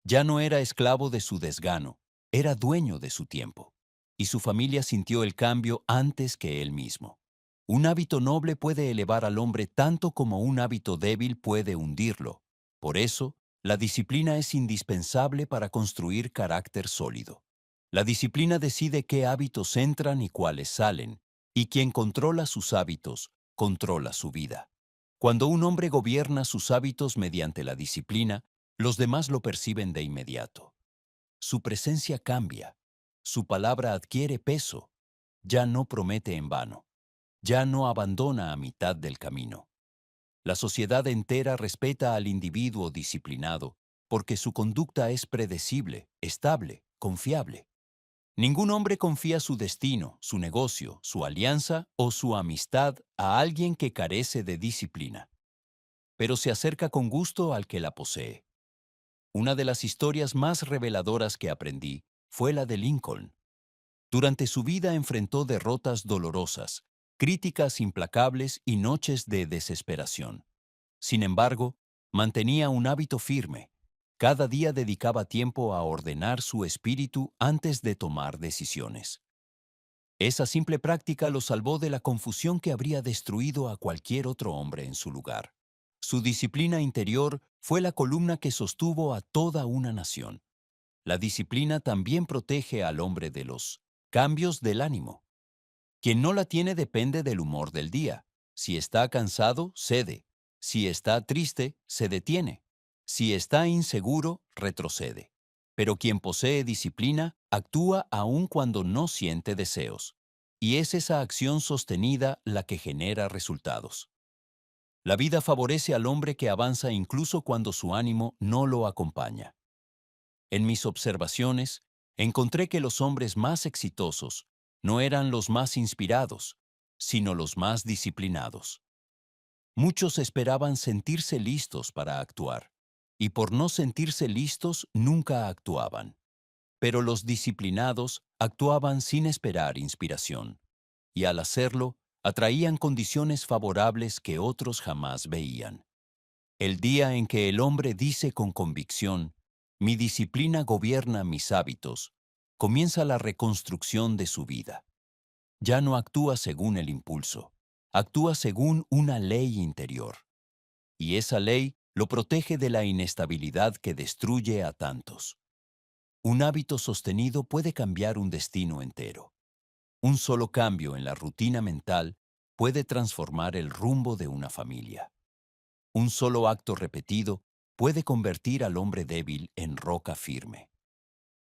Ya no era esclavo de su desgano, era dueño de su tiempo. Y su familia sintió el cambio antes que él mismo. Un hábito noble puede elevar al hombre tanto como un hábito débil puede hundirlo. Por eso, la disciplina es indispensable para construir carácter sólido. La disciplina decide qué hábitos entran y cuáles salen, y quien controla sus hábitos, controla su vida. Cuando un hombre gobierna sus hábitos mediante la disciplina, los demás lo perciben de inmediato. Su presencia cambia, su palabra adquiere peso, ya no promete en vano, ya no abandona a mitad del camino. La sociedad entera respeta al individuo disciplinado porque su conducta es predecible, estable, confiable. Ningún hombre confía su destino, su negocio, su alianza o su amistad a alguien que carece de disciplina, pero se acerca con gusto al que la posee. Una de las historias más reveladoras que aprendí fue la de Lincoln. Durante su vida enfrentó derrotas dolorosas, críticas implacables y noches de desesperación. Sin embargo, mantenía un hábito firme. Cada día dedicaba tiempo a ordenar su espíritu antes de tomar decisiones. Esa simple práctica lo salvó de la confusión que habría destruido a cualquier otro hombre en su lugar. Su disciplina interior fue la columna que sostuvo a toda una nación. La disciplina también protege al hombre de los cambios del ánimo. Quien no la tiene depende del humor del día. Si está cansado, cede. Si está triste, se detiene. Si está inseguro, retrocede. Pero quien posee disciplina, actúa aun cuando no siente deseos. Y es esa acción sostenida la que genera resultados. La vida favorece al hombre que avanza incluso cuando su ánimo no lo acompaña. En mis observaciones, encontré que los hombres más exitosos no eran los más inspirados, sino los más disciplinados. Muchos esperaban sentirse listos para actuar, y por no sentirse listos nunca actuaban. Pero los disciplinados actuaban sin esperar inspiración, y al hacerlo, atraían condiciones favorables que otros jamás veían. El día en que el hombre dice con convicción: "Mi disciplina gobierna mis hábitos", comienza la reconstrucción de su vida. Ya no actúa según el impulso, actúa según una ley interior. y esa ley lo protege de la inestabilidad que destruye a tantos. Un hábito sostenido puede cambiar un destino entero. Un solo cambio en la rutina mental puede transformar el rumbo de una familia. Un solo acto repetido puede convertir al hombre débil en roca firme.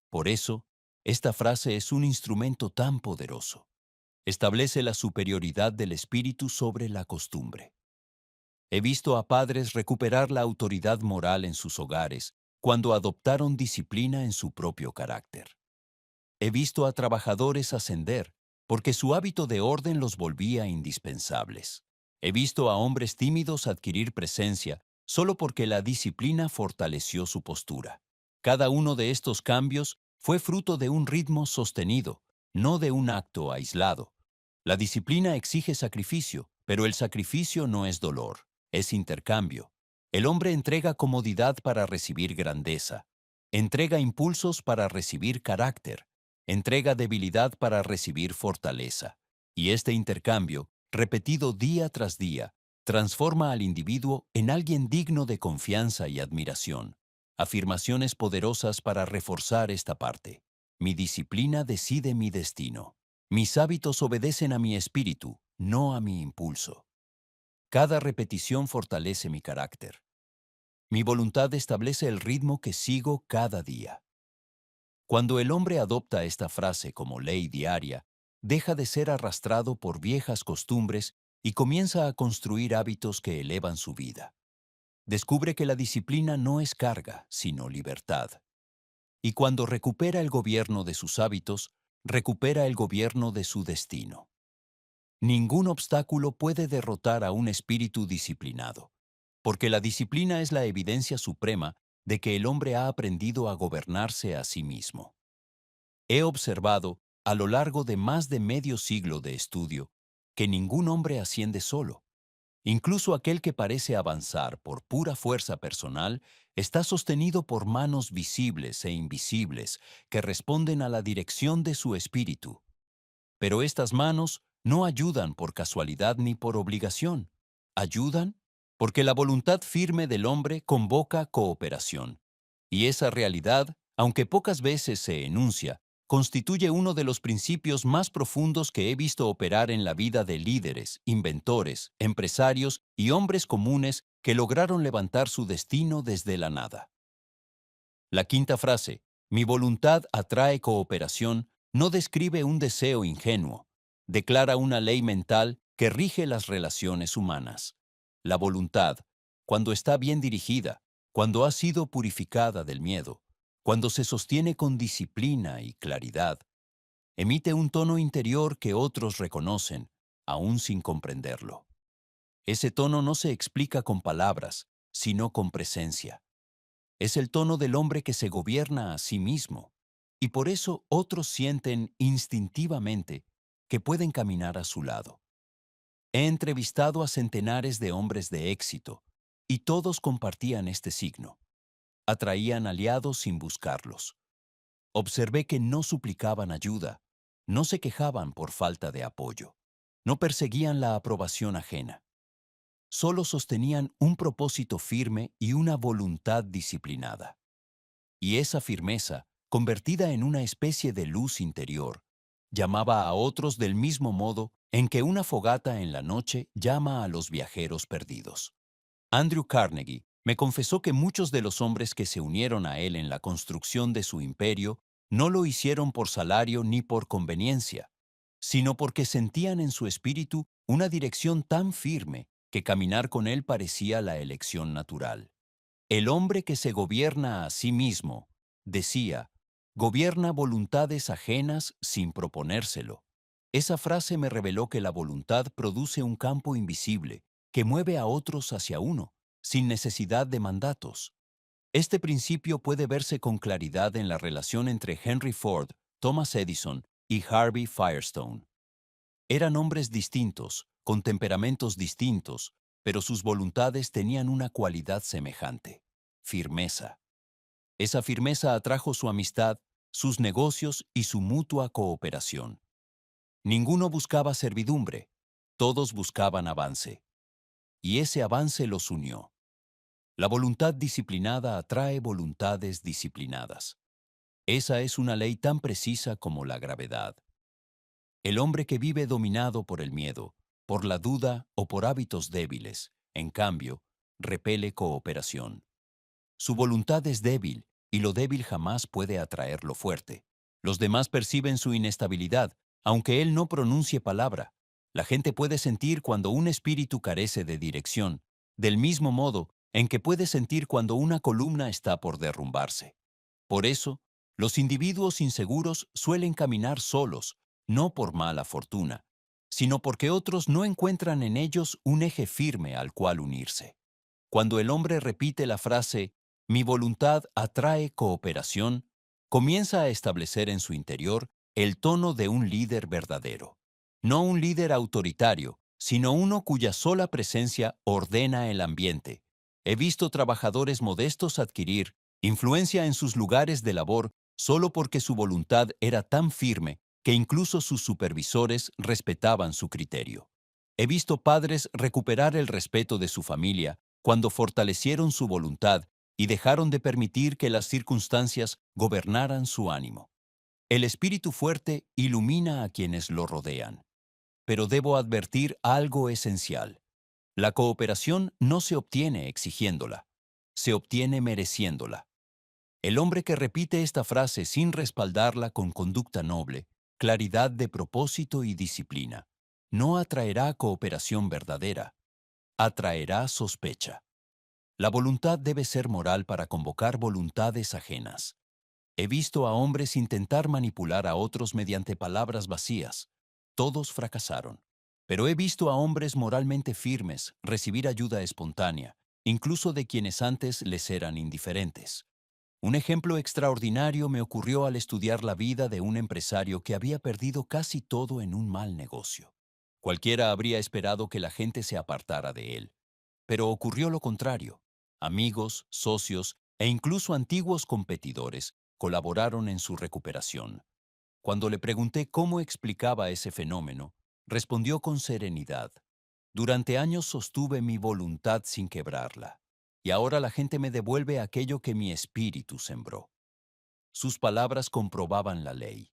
Por eso, esta frase es un instrumento tan poderoso. Establece la superioridad del espíritu sobre la costumbre. He visto a padres recuperar la autoridad moral en sus hogares cuando adoptaron disciplina en su propio carácter. He visto a trabajadores ascender porque su hábito de orden los volvía indispensables. He visto a hombres tímidos adquirir presencia solo porque la disciplina fortaleció su postura. Cada uno de estos cambios fue fruto de un ritmo sostenido, no de un acto aislado. La disciplina exige sacrificio, pero el sacrificio no es dolor, es intercambio. El hombre entrega comodidad para recibir grandeza, entrega impulsos para recibir carácter, entrega debilidad para recibir fortaleza. Y este intercambio, repetido día tras día, transforma al individuo en alguien digno de confianza y admiración. Afirmaciones poderosas para reforzar esta parte. Mi disciplina decide mi destino. Mis hábitos obedecen a mi espíritu, no a mi impulso. Cada repetición fortalece mi carácter. Mi voluntad establece el ritmo que sigo cada día. Cuando el hombre adopta esta frase como ley diaria, deja de ser arrastrado por viejas costumbres y comienza a construir hábitos que elevan su vida. Descubre que la disciplina no es carga, sino libertad. Y cuando recupera el gobierno de sus hábitos, recupera el gobierno de su destino. Ningún obstáculo puede derrotar a un espíritu disciplinado, porque la disciplina es la evidencia suprema de que el hombre ha aprendido a gobernarse a sí mismo. He observado, a lo largo de más de medio siglo de estudio, que ningún hombre asciende solo. Incluso aquel que parece avanzar por pura fuerza personal está sostenido por manos visibles e invisibles que responden a la dirección de su espíritu. Pero estas manos no ayudan por casualidad ni por obligación. Ayudan porque la voluntad firme del hombre convoca cooperación. Y esa realidad, aunque pocas veces se enuncia, constituye uno de los principios más profundos que he visto operar en la vida de líderes, inventores, empresarios y hombres comunes que lograron levantar su destino desde la nada. La quinta frase, mi voluntad atrae cooperación, no describe un deseo ingenuo, declara una ley mental que rige las relaciones humanas. La voluntad, cuando está bien dirigida, cuando ha sido purificada del miedo, cuando se sostiene con disciplina y claridad, emite un tono interior que otros reconocen, aún sin comprenderlo. Ese tono no se explica con palabras, sino con presencia. Es el tono del hombre que se gobierna a sí mismo, y por eso otros sienten instintivamente que pueden caminar a su lado. He entrevistado a centenares de hombres de éxito, y todos compartían este signo. Atraían aliados sin buscarlos. Observé que no suplicaban ayuda, no se quejaban por falta de apoyo, no perseguían la aprobación ajena. Solo sostenían un propósito firme y una voluntad disciplinada. Y esa firmeza, convertida en una especie de luz interior, llamaba a otros del mismo modo en que una fogata en la noche llama a los viajeros perdidos. Andrew Carnegie me confesó que muchos de los hombres que se unieron a él en la construcción de su imperio no lo hicieron por salario ni por conveniencia, sino porque sentían en su espíritu una dirección tan firme que caminar con él parecía la elección natural. El hombre que se gobierna a sí mismo, decía, gobierna voluntades ajenas sin proponérselo. Esa frase me reveló que la voluntad produce un campo invisible que mueve a otros hacia uno, sin necesidad de mandatos. Este principio puede verse con claridad en la relación entre Henry Ford, Thomas Edison y Harvey Firestone. Eran hombres distintos, con temperamentos distintos, pero sus voluntades tenían una cualidad semejante: firmeza. Esa firmeza atrajo su amistad, sus negocios y su mutua cooperación. Ninguno buscaba servidumbre, todos buscaban avance. Y ese avance los unió. La voluntad disciplinada atrae voluntades disciplinadas. Esa es una ley tan precisa como la gravedad. El hombre que vive dominado por el miedo, por la duda o por hábitos débiles, en cambio, repele cooperación. Su voluntad es débil y lo débil jamás puede atraer lo fuerte. Los demás perciben su inestabilidad, aunque él no pronuncie palabra. La gente puede sentir cuando un espíritu carece de dirección, del mismo modo en que puede sentir cuando una columna está por derrumbarse. Por eso, los individuos inseguros suelen caminar solos, no por mala fortuna, sino porque otros no encuentran en ellos un eje firme al cual unirse. Cuando el hombre repite la frase, mi voluntad atrae cooperación, comienza a establecer en su interior el tono de un líder verdadero. No un líder autoritario, sino uno cuya sola presencia ordena el ambiente. He visto trabajadores modestos adquirir influencia en sus lugares de labor solo porque su voluntad era tan firme que incluso sus supervisores respetaban su criterio. He visto padres recuperar el respeto de su familia cuando fortalecieron su voluntad y dejaron de permitir que las circunstancias gobernaran su ánimo. El espíritu fuerte ilumina a quienes lo rodean. Pero debo advertir algo esencial. La cooperación no se obtiene exigiéndola, se obtiene mereciéndola. El hombre que repite esta frase sin respaldarla con conducta noble, claridad de propósito y disciplina, no atraerá cooperación verdadera, atraerá sospecha. La voluntad debe ser moral para convocar voluntades ajenas. He visto a hombres intentar manipular a otros mediante palabras vacías. Todos fracasaron. Pero he visto a hombres moralmente firmes recibir ayuda espontánea, incluso de quienes antes les eran indiferentes. Un ejemplo extraordinario me ocurrió al estudiar la vida de un empresario que había perdido casi todo en un mal negocio. Cualquiera habría esperado que la gente se apartara de él. Pero ocurrió lo contrario. Amigos, socios e incluso antiguos competidores colaboraron en su recuperación. Cuando le pregunté cómo explicaba ese fenómeno, respondió con serenidad: durante años sostuve mi voluntad sin quebrarla, y ahora la gente me devuelve aquello que mi espíritu sembró. Sus palabras comprobaban la ley.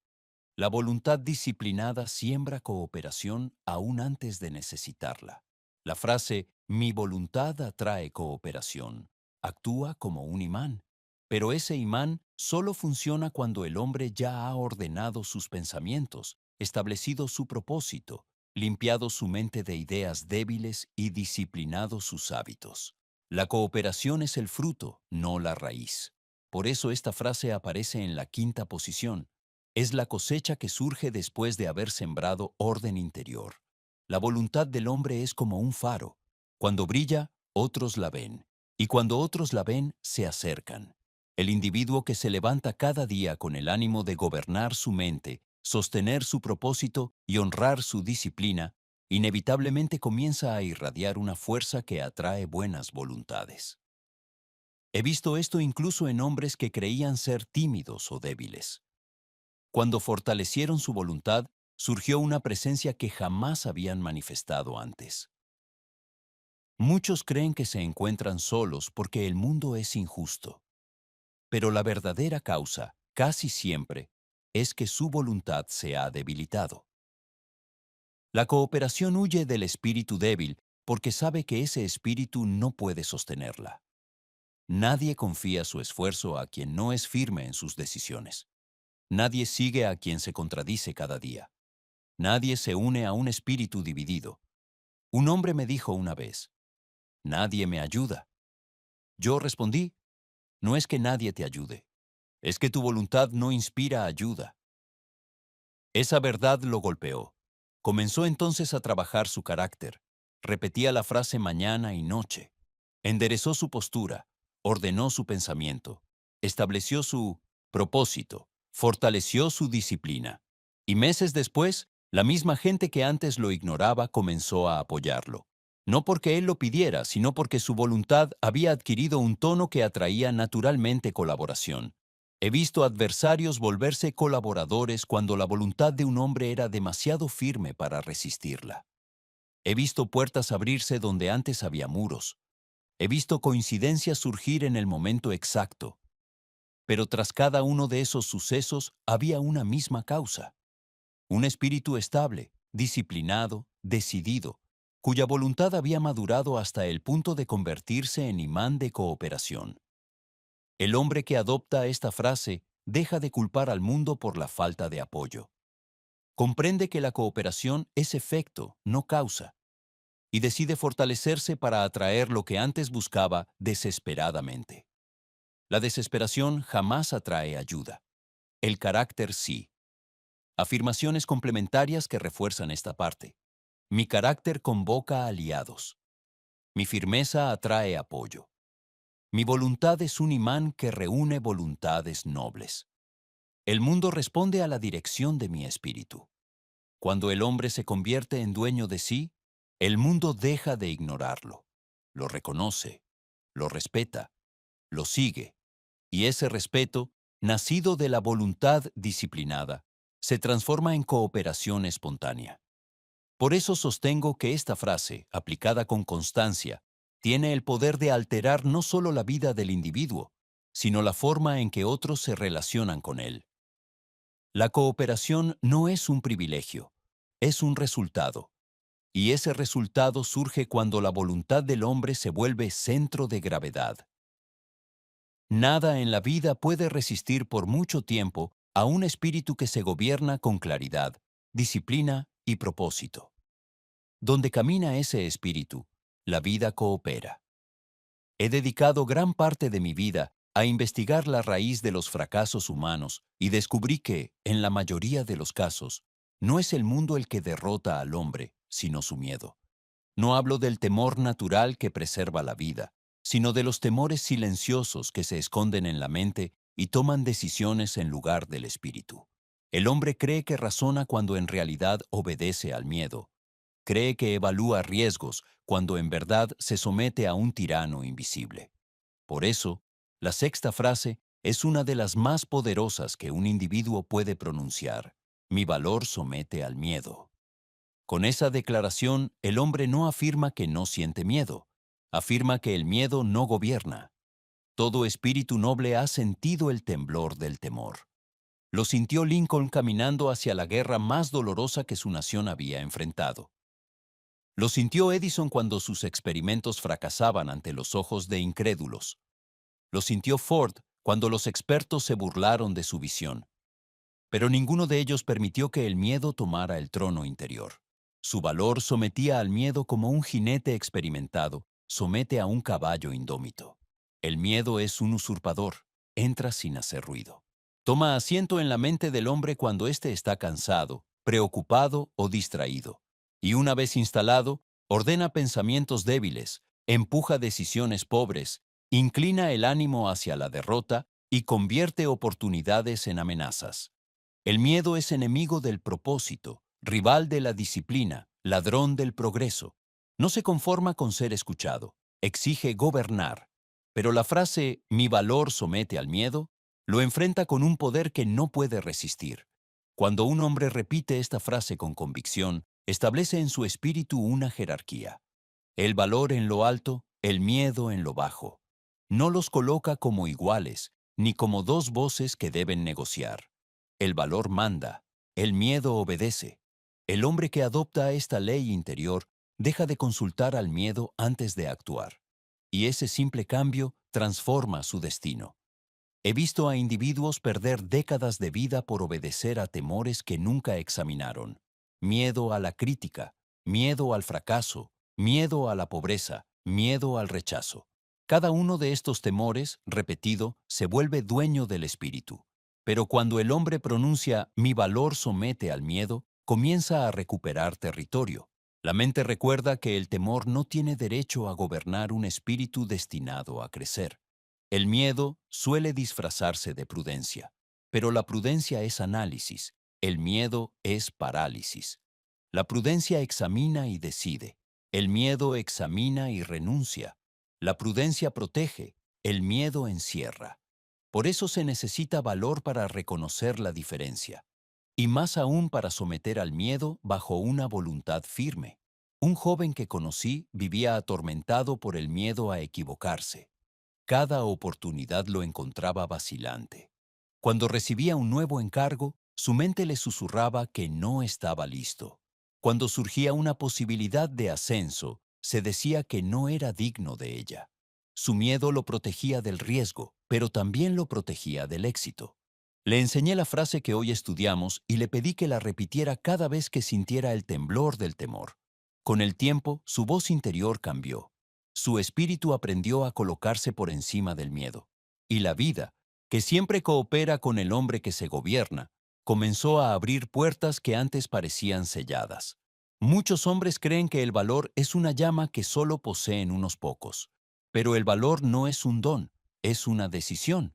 La voluntad disciplinada siembra cooperación aún antes de necesitarla. La frase mi voluntad atrae cooperación actúa como un imán, pero ese imán solo funciona cuando el hombre ya ha ordenado sus pensamientos, establecido su propósito, limpiado su mente de ideas débiles y disciplinado sus hábitos. La cooperación es el fruto, no la raíz. Por eso esta frase aparece en la quinta posición. Es la cosecha que surge después de haber sembrado orden interior. La voluntad del hombre es como un faro. Cuando brilla, otros la ven, y cuando otros la ven, se acercan. El individuo que se levanta cada día con el ánimo de gobernar su mente, sostener su propósito y honrar su disciplina, inevitablemente comienza a irradiar una fuerza que atrae buenas voluntades. He visto esto incluso en hombres que creían ser tímidos o débiles. Cuando fortalecieron su voluntad, surgió una presencia que jamás habían manifestado antes. Muchos creen que se encuentran solos porque el mundo es injusto, pero la verdadera causa, casi siempre, es que su voluntad se ha debilitado. La cooperación huye del espíritu débil porque sabe que ese espíritu no puede sostenerla. Nadie confía su esfuerzo a quien no es firme en sus decisiones. Nadie sigue a quien se contradice cada día. Nadie se une a un espíritu dividido. Un hombre me dijo una vez: nadie me ayuda. Yo respondí: no es que nadie te ayude, es que tu voluntad no inspira ayuda. Esa verdad lo golpeó. Comenzó entonces a trabajar su carácter. Repetía la frase mañana y noche. Enderezó su postura, ordenó su pensamiento, estableció su propósito, fortaleció su disciplina. Y meses después, la misma gente que antes lo ignoraba comenzó a apoyarlo. No porque él lo pidiera, sino porque su voluntad había adquirido un tono que atraía naturalmente colaboración. He visto adversarios volverse colaboradores cuando la voluntad de un hombre era demasiado firme para resistirla. He visto puertas abrirse donde antes había muros. He visto coincidencias surgir en el momento exacto, pero tras cada uno de esos sucesos había una misma causa. Un espíritu estable, disciplinado, decidido, cuya voluntad había madurado hasta el punto de convertirse en imán de cooperación. El hombre que adopta esta frase deja de culpar al mundo por la falta de apoyo. Comprende que la cooperación es efecto, no causa, y decide fortalecerse para atraer lo que antes buscaba desesperadamente. La desesperación jamás atrae ayuda. El carácter sí. Afirmaciones complementarias que refuerzan esta parte. Mi carácter convoca aliados. Mi firmeza atrae apoyo. Mi voluntad es un imán que reúne voluntades nobles. El mundo responde a la dirección de mi espíritu. Cuando el hombre se convierte en dueño de sí, el mundo deja de ignorarlo. Lo reconoce, lo respeta, lo sigue, y ese respeto, nacido de la voluntad disciplinada, se transforma en cooperación espontánea. Por eso sostengo que esta frase, aplicada con constancia, tiene el poder de alterar no solo la vida del individuo, sino la forma en que otros se relacionan con él. La cooperación no es un privilegio, es un resultado, y ese resultado surge cuando la voluntad del hombre se vuelve centro de gravedad. Nada en la vida puede resistir por mucho tiempo a un espíritu que se gobierna con claridad, disciplina y propósito. Donde camina ese espíritu, la vida coopera. He dedicado gran parte de mi vida a investigar la raíz de los fracasos humanos y descubrí que, en la mayoría de los casos, no es el mundo el que derrota al hombre, sino su miedo. No hablo del temor natural que preserva la vida, sino de los temores silenciosos que se esconden en la mente y toman decisiones en lugar del espíritu. El hombre cree que razona cuando en realidad obedece al miedo. Cree que evalúa riesgos cuando en verdad se somete a un tirano invisible. Por eso, la sexta frase es una de las más poderosas que un individuo puede pronunciar. Mi valor somete al miedo. Con esa declaración, el hombre no afirma que no siente miedo, afirma que el miedo no gobierna. Todo espíritu noble ha sentido el temblor del temor. Lo sintió Lincoln caminando hacia la guerra más dolorosa que su nación había enfrentado. Lo sintió Edison cuando sus experimentos fracasaban ante los ojos de incrédulos. Lo sintió Ford cuando los expertos se burlaron de su visión. Pero ninguno de ellos permitió que el miedo tomara el trono interior. Su valor sometía al miedo como un jinete experimentado somete a un caballo indómito. El miedo es un usurpador, entra sin hacer ruido. Toma asiento en la mente del hombre cuando éste está cansado, preocupado o distraído. Y una vez instalado, ordena pensamientos débiles, empuja decisiones pobres, inclina el ánimo hacia la derrota y convierte oportunidades en amenazas. El miedo es enemigo del propósito, rival de la disciplina, ladrón del progreso. No se conforma con ser escuchado, exige gobernar. Pero la frase «mi valor somete al miedo» lo enfrenta con un poder que no puede resistir. Cuando un hombre repite esta frase con convicción, establece en su espíritu una jerarquía. El valor en lo alto, el miedo en lo bajo. No los coloca como iguales, ni como dos voces que deben negociar. El valor manda, el miedo obedece. El hombre que adopta esta ley interior deja de consultar al miedo antes de actuar. Y ese simple cambio transforma su destino. He visto a individuos perder décadas de vida por obedecer a temores que nunca examinaron. Miedo a la crítica, miedo al fracaso, miedo a la pobreza, miedo al rechazo. Cada uno de estos temores, repetido, se vuelve dueño del espíritu. Pero cuando el hombre pronuncia «mi valor somete al miedo», comienza a recuperar territorio. La mente recuerda que el temor no tiene derecho a gobernar un espíritu destinado a crecer. El miedo suele disfrazarse de prudencia, pero la prudencia es análisis, el miedo es parálisis. La prudencia examina y decide, el miedo examina y renuncia. La prudencia protege, el miedo encierra. Por eso se necesita valor para reconocer la diferencia, y más aún para someter al miedo bajo una voluntad firme. Un joven que conocí vivía atormentado por el miedo a equivocarse. Cada oportunidad lo encontraba vacilante. Cuando recibía un nuevo encargo, su mente le susurraba que no estaba listo. Cuando surgía una posibilidad de ascenso, se decía que no era digno de ella. Su miedo lo protegía del riesgo, pero también lo protegía del éxito. Le enseñé la frase que hoy estudiamos y le pedí que la repitiera cada vez que sintiera el temblor del temor. Con el tiempo, su voz interior cambió. Su espíritu aprendió a colocarse por encima del miedo. Y la vida, que siempre coopera con el hombre que se gobierna, comenzó a abrir puertas que antes parecían selladas. Muchos hombres creen que el valor es una llama que solo poseen unos pocos. Pero el valor no es un don, es una decisión.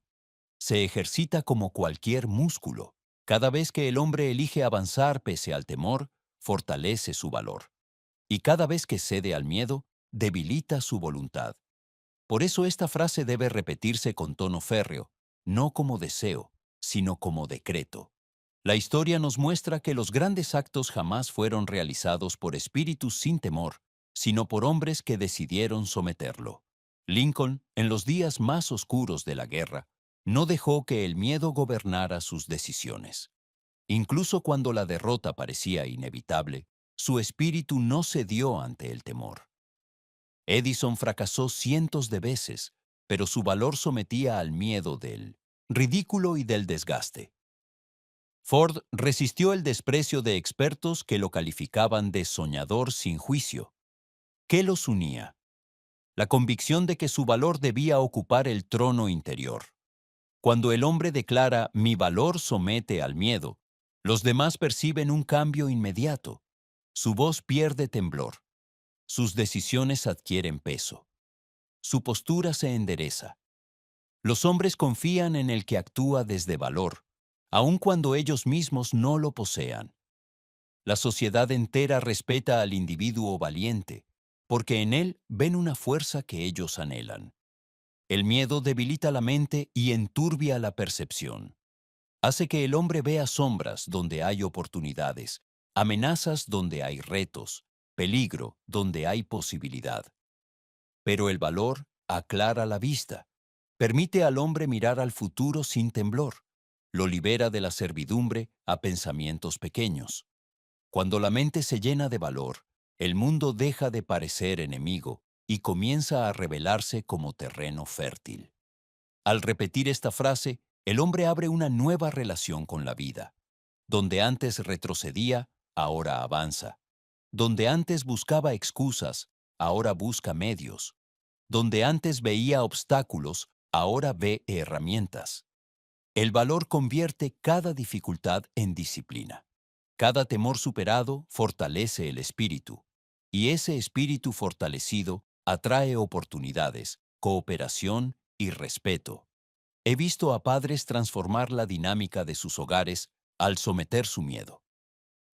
Se ejercita como cualquier músculo. Cada vez que el hombre elige avanzar pese al temor, fortalece su valor. Y cada vez que cede al miedo, debilita su voluntad. Por eso esta frase debe repetirse con tono férreo, no como deseo, sino como decreto. La historia nos muestra que los grandes actos jamás fueron realizados por espíritus sin temor, sino por hombres que decidieron someterlo. Lincoln, en los días más oscuros de la guerra, no dejó que el miedo gobernara sus decisiones. Incluso cuando la derrota parecía inevitable, su espíritu no cedió ante el temor. Edison fracasó cientos de veces, pero su valor sometía al miedo del ridículo y del desgaste. Ford resistió el desprecio de expertos que lo calificaban de soñador sin juicio. ¿Qué los unía? La convicción de que su valor debía ocupar el trono interior. Cuando el hombre declara «mi valor somete al miedo», los demás perciben un cambio inmediato. Su voz pierde temblor. Sus decisiones adquieren peso. Su postura se endereza. Los hombres confían en el que actúa desde valor, aun cuando ellos mismos no lo posean. La sociedad entera respeta al individuo valiente, porque en él ven una fuerza que ellos anhelan. El miedo debilita la mente y enturbia la percepción. Hace que el hombre vea sombras donde hay oportunidades, amenazas donde hay retos, peligro donde hay posibilidad. Pero el valor aclara la vista, permite al hombre mirar al futuro sin temblor, lo libera de la servidumbre a pensamientos pequeños. Cuando la mente se llena de valor, el mundo deja de parecer enemigo y comienza a revelarse como terreno fértil. Al repetir esta frase, el hombre abre una nueva relación con la vida. Donde antes retrocedía, ahora avanza. Donde antes buscaba excusas, ahora busca medios. Donde antes veía obstáculos, ahora ve herramientas. El valor convierte cada dificultad en disciplina. Cada temor superado fortalece el espíritu, y ese espíritu fortalecido atrae oportunidades, cooperación y respeto. He visto a padres transformar la dinámica de sus hogares al someter su miedo.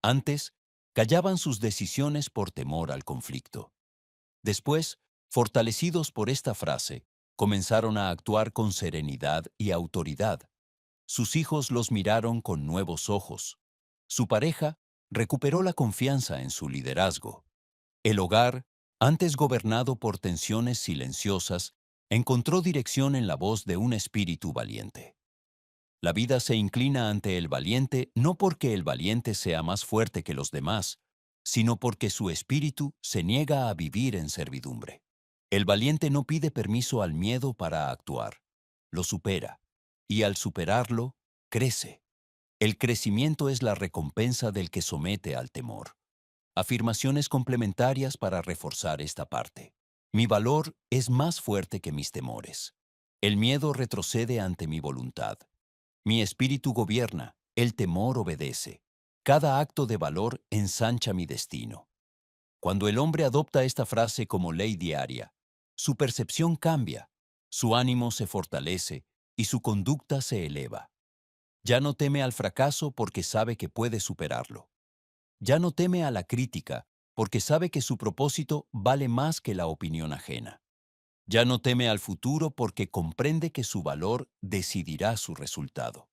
Antes, callaban sus decisiones por temor al conflicto. Después, fortalecidos por esta frase, comenzaron a actuar con serenidad y autoridad. Sus hijos los miraron con nuevos ojos. Su pareja recuperó la confianza en su liderazgo. El hogar, antes gobernado por tensiones silenciosas, encontró dirección en la voz de un espíritu valiente. La vida se inclina ante el valiente no porque el valiente sea más fuerte que los demás, sino porque su espíritu se niega a vivir en servidumbre. El valiente no pide permiso al miedo para actuar, lo supera, y al superarlo, crece. El crecimiento es la recompensa del que somete al temor. Afirmaciones complementarias para reforzar esta parte. Mi valor es más fuerte que mis temores. El miedo retrocede ante mi voluntad. Mi espíritu gobierna, el temor obedece. Cada acto de valor ensancha mi destino. Cuando el hombre adopta esta frase como ley diaria, su percepción cambia, su ánimo se fortalece y su conducta se eleva. Ya no teme al fracaso porque sabe que puede superarlo. Ya no teme a la crítica porque sabe que su propósito vale más que la opinión ajena. Ya no teme al futuro porque comprende que su valor decidirá su resultado.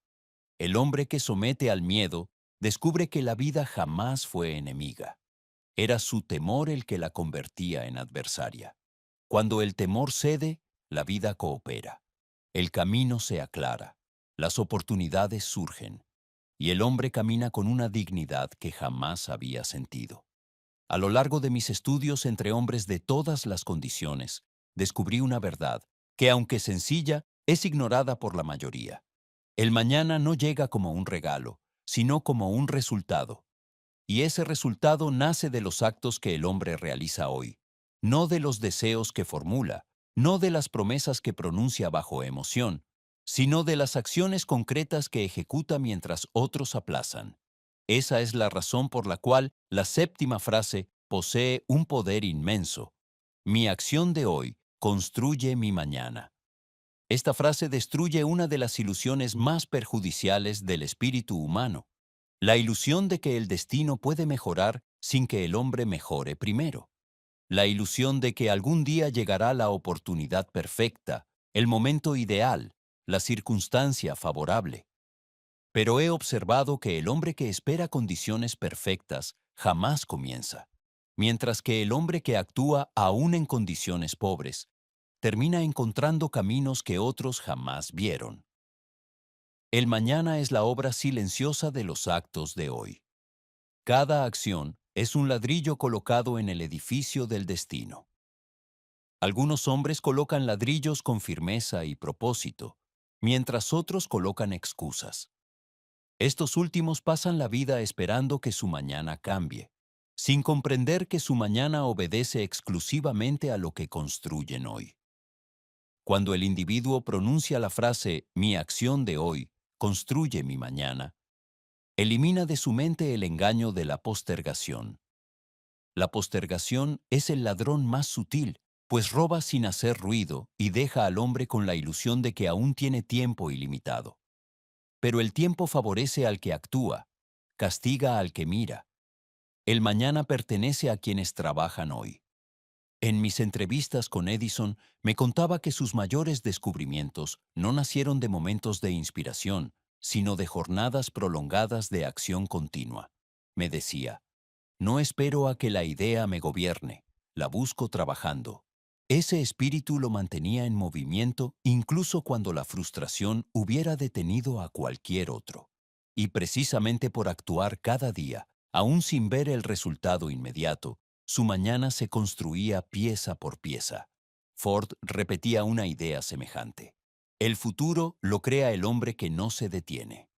El hombre que somete al miedo descubre que la vida jamás fue enemiga. Era su temor el que la convertía en adversaria. Cuando el temor cede, la vida coopera. El camino se aclara, las oportunidades surgen, y el hombre camina con una dignidad que jamás había sentido. A lo largo de mis estudios entre hombres de todas las condiciones, descubrí una verdad que, aunque sencilla, es ignorada por la mayoría. El mañana no llega como un regalo, sino como un resultado. Y ese resultado nace de los actos que el hombre realiza hoy, no de los deseos que formula, no de las promesas que pronuncia bajo emoción, sino de las acciones concretas que ejecuta mientras otros aplazan. Esa es la razón por la cual la séptima frase posee un poder inmenso. Mi acción de hoy construye mi mañana. Esta frase destruye una de las ilusiones más perjudiciales del espíritu humano, la ilusión de que el destino puede mejorar sin que el hombre mejore primero, la ilusión de que algún día llegará la oportunidad perfecta, el momento ideal, la circunstancia favorable. Pero he observado que el hombre que espera condiciones perfectas jamás comienza, mientras que el hombre que actúa aún en condiciones pobres termina encontrando caminos que otros jamás vieron. El mañana es la obra silenciosa de los actos de hoy. Cada acción es un ladrillo colocado en el edificio del destino. Algunos hombres colocan ladrillos con firmeza y propósito, mientras otros colocan excusas. Estos últimos pasan la vida esperando que su mañana cambie, sin comprender que su mañana obedece exclusivamente a lo que construyen hoy. Cuando el individuo pronuncia la frase «mi acción de hoy construye mi mañana», elimina de su mente el engaño de la postergación. La postergación es el ladrón más sutil, pues roba sin hacer ruido y deja al hombre con la ilusión de que aún tiene tiempo ilimitado. Pero el tiempo favorece al que actúa, castiga al que mira. El mañana pertenece a quienes trabajan hoy. En mis entrevistas con Edison, me contaba que sus mayores descubrimientos no nacieron de momentos de inspiración, sino de jornadas prolongadas de acción continua. Me decía, no espero a que la idea me gobierne, la busco trabajando. Ese espíritu lo mantenía en movimiento incluso cuando la frustración hubiera detenido a cualquier otro. Y precisamente por actuar cada día, aún sin ver el resultado inmediato, su mañana se construía pieza por pieza. Ford repetía una idea semejante. El futuro lo crea el hombre que no se detiene.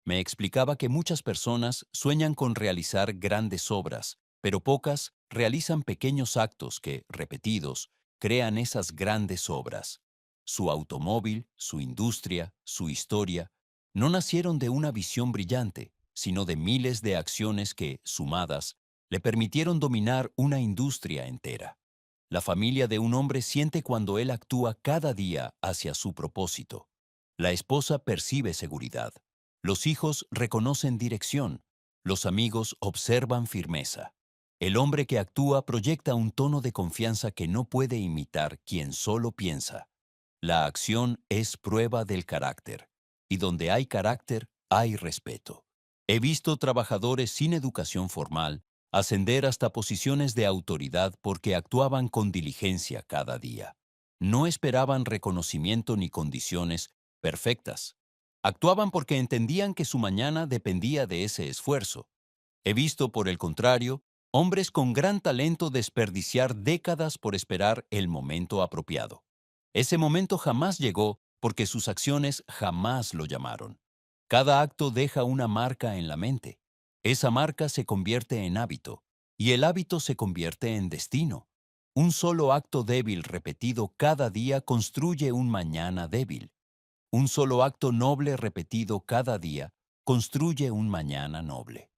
Me explicaba que muchas personas sueñan con realizar grandes obras, pero pocas realizan pequeños actos que, repetidos, crean esas grandes obras. Su automóvil, su industria, su historia, no nacieron de una visión brillante, sino de miles de acciones que, sumadas, le permitieron dominar una industria entera. La familia de un hombre siente cuando él actúa cada día hacia su propósito. La esposa percibe seguridad. Los hijos reconocen dirección. Los amigos observan firmeza. El hombre que actúa proyecta un tono de confianza que no puede imitar quien solo piensa. La acción es prueba del carácter. Y donde hay carácter, hay respeto. He visto trabajadores sin educación formal ascender hasta posiciones de autoridad porque actuaban con diligencia cada día. No esperaban reconocimiento ni condiciones perfectas. Actuaban porque entendían que su mañana dependía de ese esfuerzo. He visto, por el contrario, hombres con gran talento desperdiciar décadas por esperar el momento apropiado. Ese momento jamás llegó porque sus acciones jamás lo llamaron. Cada acto deja una marca en la mente. Esa marca se convierte en hábito, y el hábito se convierte en destino. Un solo acto débil repetido cada día construye un mañana débil. Un solo acto noble repetido cada día construye un mañana noble.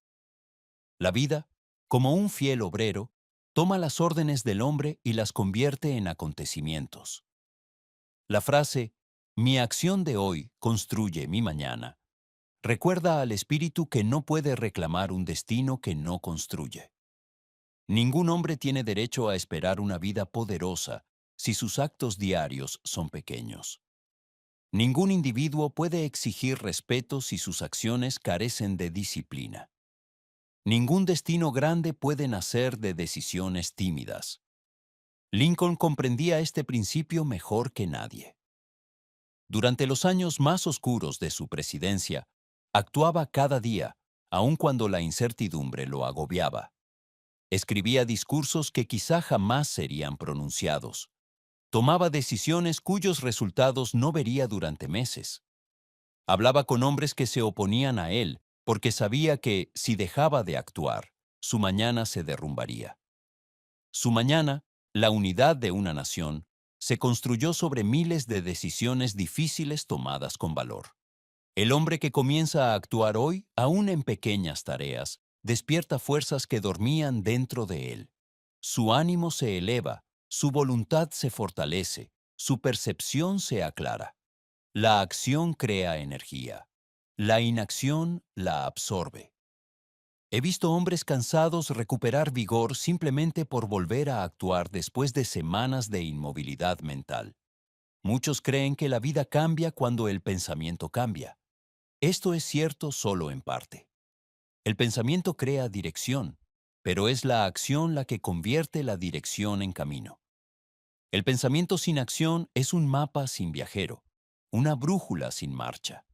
La vida, como un fiel obrero, toma las órdenes del hombre y las convierte en acontecimientos. La frase, mi acción de hoy construye mi mañana, recuerda al espíritu que no puede reclamar un destino que no construye. Ningún hombre tiene derecho a esperar una vida poderosa si sus actos diarios son pequeños. Ningún individuo puede exigir respeto si sus acciones carecen de disciplina. Ningún destino grande puede nacer de decisiones tímidas. Lincoln comprendía este principio mejor que nadie. Durante los años más oscuros de su presidencia, actuaba cada día, aun cuando la incertidumbre lo agobiaba. Escribía discursos que quizá jamás serían pronunciados. Tomaba decisiones cuyos resultados no vería durante meses. Hablaba con hombres que se oponían a él, porque sabía que, si dejaba de actuar, su mañana se derrumbaría. Su mañana, la unidad de una nación, se construyó sobre miles de decisiones difíciles tomadas con valor. El hombre que comienza a actuar hoy, aún en pequeñas tareas, despierta fuerzas que dormían dentro de él. Su ánimo se eleva, su voluntad se fortalece, su percepción se aclara. La acción crea energía. La inacción la absorbe. He visto hombres cansados recuperar vigor simplemente por volver a actuar después de semanas de inmovilidad mental. Muchos creen que la vida cambia cuando el pensamiento cambia. Esto es cierto solo en parte. El pensamiento crea dirección, pero es la acción la que convierte la dirección en camino. El pensamiento sin acción es un mapa sin viajero, una brújula sin marcha,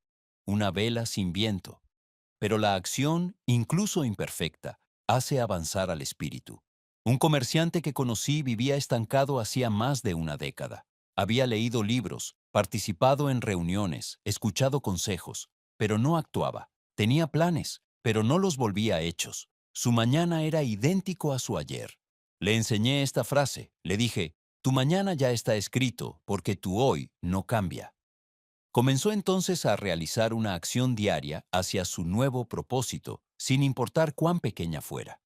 una vela sin viento. Pero la acción, incluso imperfecta, hace avanzar al espíritu. Un comerciante que conocí vivía estancado hacía más de una década. Había leído libros, participado en reuniones, escuchado consejos, pero no actuaba. Tenía planes, pero no los volvía hechos. Su mañana era idéntico a su ayer. Le enseñé esta frase. Le dije, tu mañana ya está escrito porque tu hoy no cambia. Comenzó entonces a realizar una acción diaria hacia su nuevo propósito, sin importar cuán pequeña fuera.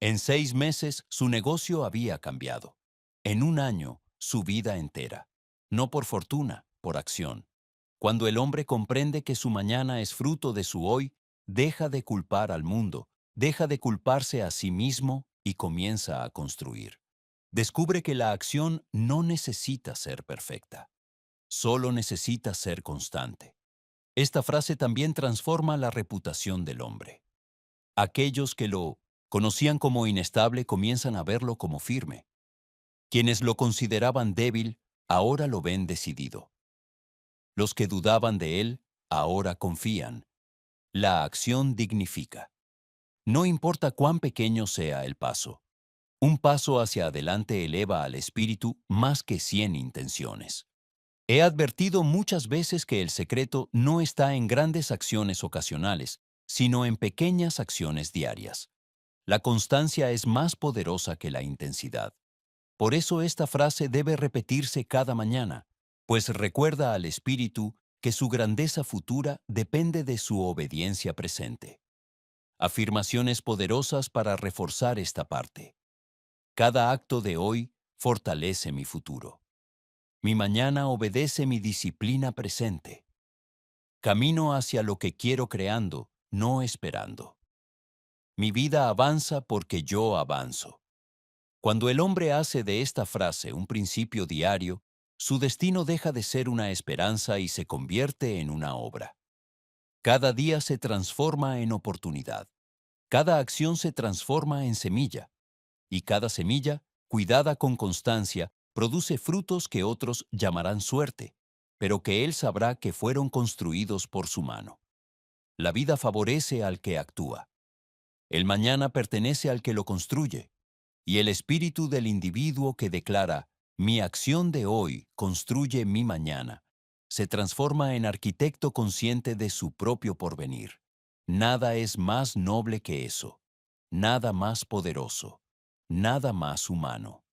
En 6 meses su negocio había cambiado. En un año, su vida entera. No por fortuna, por acción. Cuando el hombre comprende que su mañana es fruto de su hoy, deja de culpar al mundo, deja de culparse a sí mismo y comienza a construir. Descubre que la acción no necesita ser perfecta. Solo necesita ser constante. Esta frase también transforma la reputación del hombre. Aquellos que lo conocían como inestable comienzan a verlo como firme. Quienes lo consideraban débil, ahora lo ven decidido. Los que dudaban de él, ahora confían. La acción dignifica. No importa cuán pequeño sea el paso. Un paso hacia adelante eleva al espíritu más que 100 intenciones. He advertido muchas veces que el secreto no está en grandes acciones ocasionales, sino en pequeñas acciones diarias. La constancia es más poderosa que la intensidad. Por eso esta frase debe repetirse cada mañana, pues recuerda al espíritu que su grandeza futura depende de su obediencia presente. Afirmaciones poderosas para reforzar esta parte. Cada acto de hoy fortalece mi futuro. Mi mañana obedece mi disciplina presente. Camino hacia lo que quiero creando, no esperando. Mi vida avanza porque yo avanzo. Cuando el hombre hace de esta frase un principio diario, su destino deja de ser una esperanza y se convierte en una obra. Cada día se transforma en oportunidad. Cada acción se transforma en semilla. Y cada semilla, cuidada con constancia, produce frutos que otros llamarán suerte, pero que él sabrá que fueron construidos por su mano. La vida favorece al que actúa. El mañana pertenece al que lo construye, y el espíritu del individuo que declara, mi acción de hoy construye mi mañana, se transforma en arquitecto consciente de su propio porvenir. Nada es más noble que eso, nada más poderoso, nada más humano.